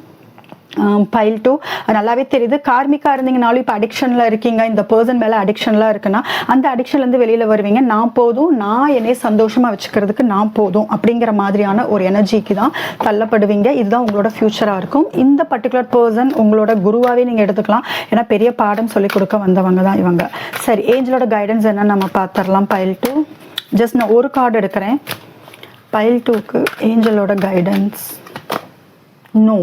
பைல் 2 நல்லாவே தெரியுது. கார்மிக்காக இருந்தீங்கனாலும் இப்போ அடிக்ஷனில் இருக்கீங்க, இந்த பர்சன் மேலே அடிக்ஷன்லாம் இருக்குன்னா அந்த அடிக்ஷன்லேருந்து வெளியில் வருவீங்க. நான் போதும், நான் என்னை சந்தோஷமாக வச்சுக்கிறதுக்கு நான் போதும் அப்படிங்கிற மாதிரியான ஒரு எனர்ஜிக்கு தான் தள்ளப்படுவீங்க. இதுதான் உங்களோட ஃப்யூச்சராக இருக்கும். இந்த பர்டிகுலர் பர்சன் உங்களோட குருவாகவே நீங்கள் எடுத்துக்கலாம். ஏன்னா பெரிய பாடம் சொல்லிக் கொடுக்க வந்தவங்க தான் இவங்க. சரி, ஏஞ்சலோட கைடன்ஸ் என்னன்னு நம்ம பார்த்துடலாம். பைல் 2 ஜஸ்ட் நான் ஒரு கார்டு எடுக்கிறேன். பைல் 2க்கு ஏஞ்சலோட கைடன்ஸ் நோ.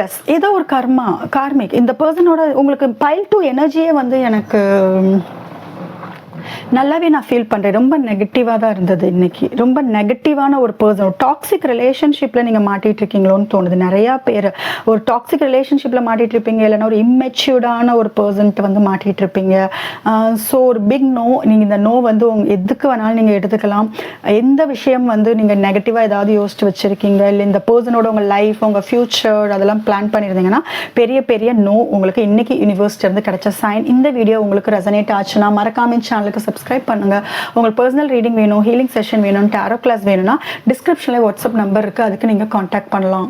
எஸ், ஏதோ ஒரு கார்மிக் இந்த பர்சனோட உங்களுக்கு பைல் 2 எனர்ஜியே வந்து எனக்கு நல்லாவே நான் ஃபீல் பண்ணுறேன். ரொம்ப நெகட்டிவாக தான் இருந்தது இன்னைக்கு. ரொம்ப நெகட்டிவான ஒரு பர்சன், ஒரு டாக்ஸிக் ரிலேஷன்ஷிப்பில் நீங்கள் மாட்டிகிட்டு இருக்கீங்களோன்னு தோணுது. நிறையா பேர் ஒரு டாக்ஸிக் ரிலேஷன்ஷிப்பில் மாட்டிகிட்டு இருப்பீங்க, இல்லைன்னா ஒரு இம்மெச்சூர்டான ஒரு பர்சன்ட்டு வந்து மாட்டிகிட்டு இருப்பீங்க. ஸோ ஒரு பிக் நோ. நீங்கள் இந்த நோ வந்து எதுக்கு வேணாலும் நீங்கள் எடுத்துக்கலாம். எந்த விஷயம் வந்து நீங்கள் நெகட்டிவாக ஏதாவது யோசிச்சு வச்சுருக்கீங்க, இல்லை இந்த பர்சனோட உங்கள் லைஃப், உங்கள் ஃப்யூச்சர் அதெல்லாம் பிளான் பண்ணியிருந்தீங்கன்னா பெரிய பெரிய நோ உங்களுக்கு இன்னைக்கு யூனிவர்ஸ்லேருந்து கிடைச்ச சைன். இந்த வீடியோ உங்களுக்கு ரெசனேட் ஆச்சுன்னா மறக்காம சேனலுக்கு சப்ஸ்கிரைப் பண்ணுங்க. உங்களுக்கு பர்சனல் ரீடிங் வேணும், ஹீலிங் செஷன் வேணும், டாரோ கிளாஸ் வேணும்னா டிஸ்கிரிப்ஷன்ல வாட்ஸ்அப் நம்பர் இருக்கு, அதுக்கு நீங்க கான்டாக்ட் பண்ணலாம்.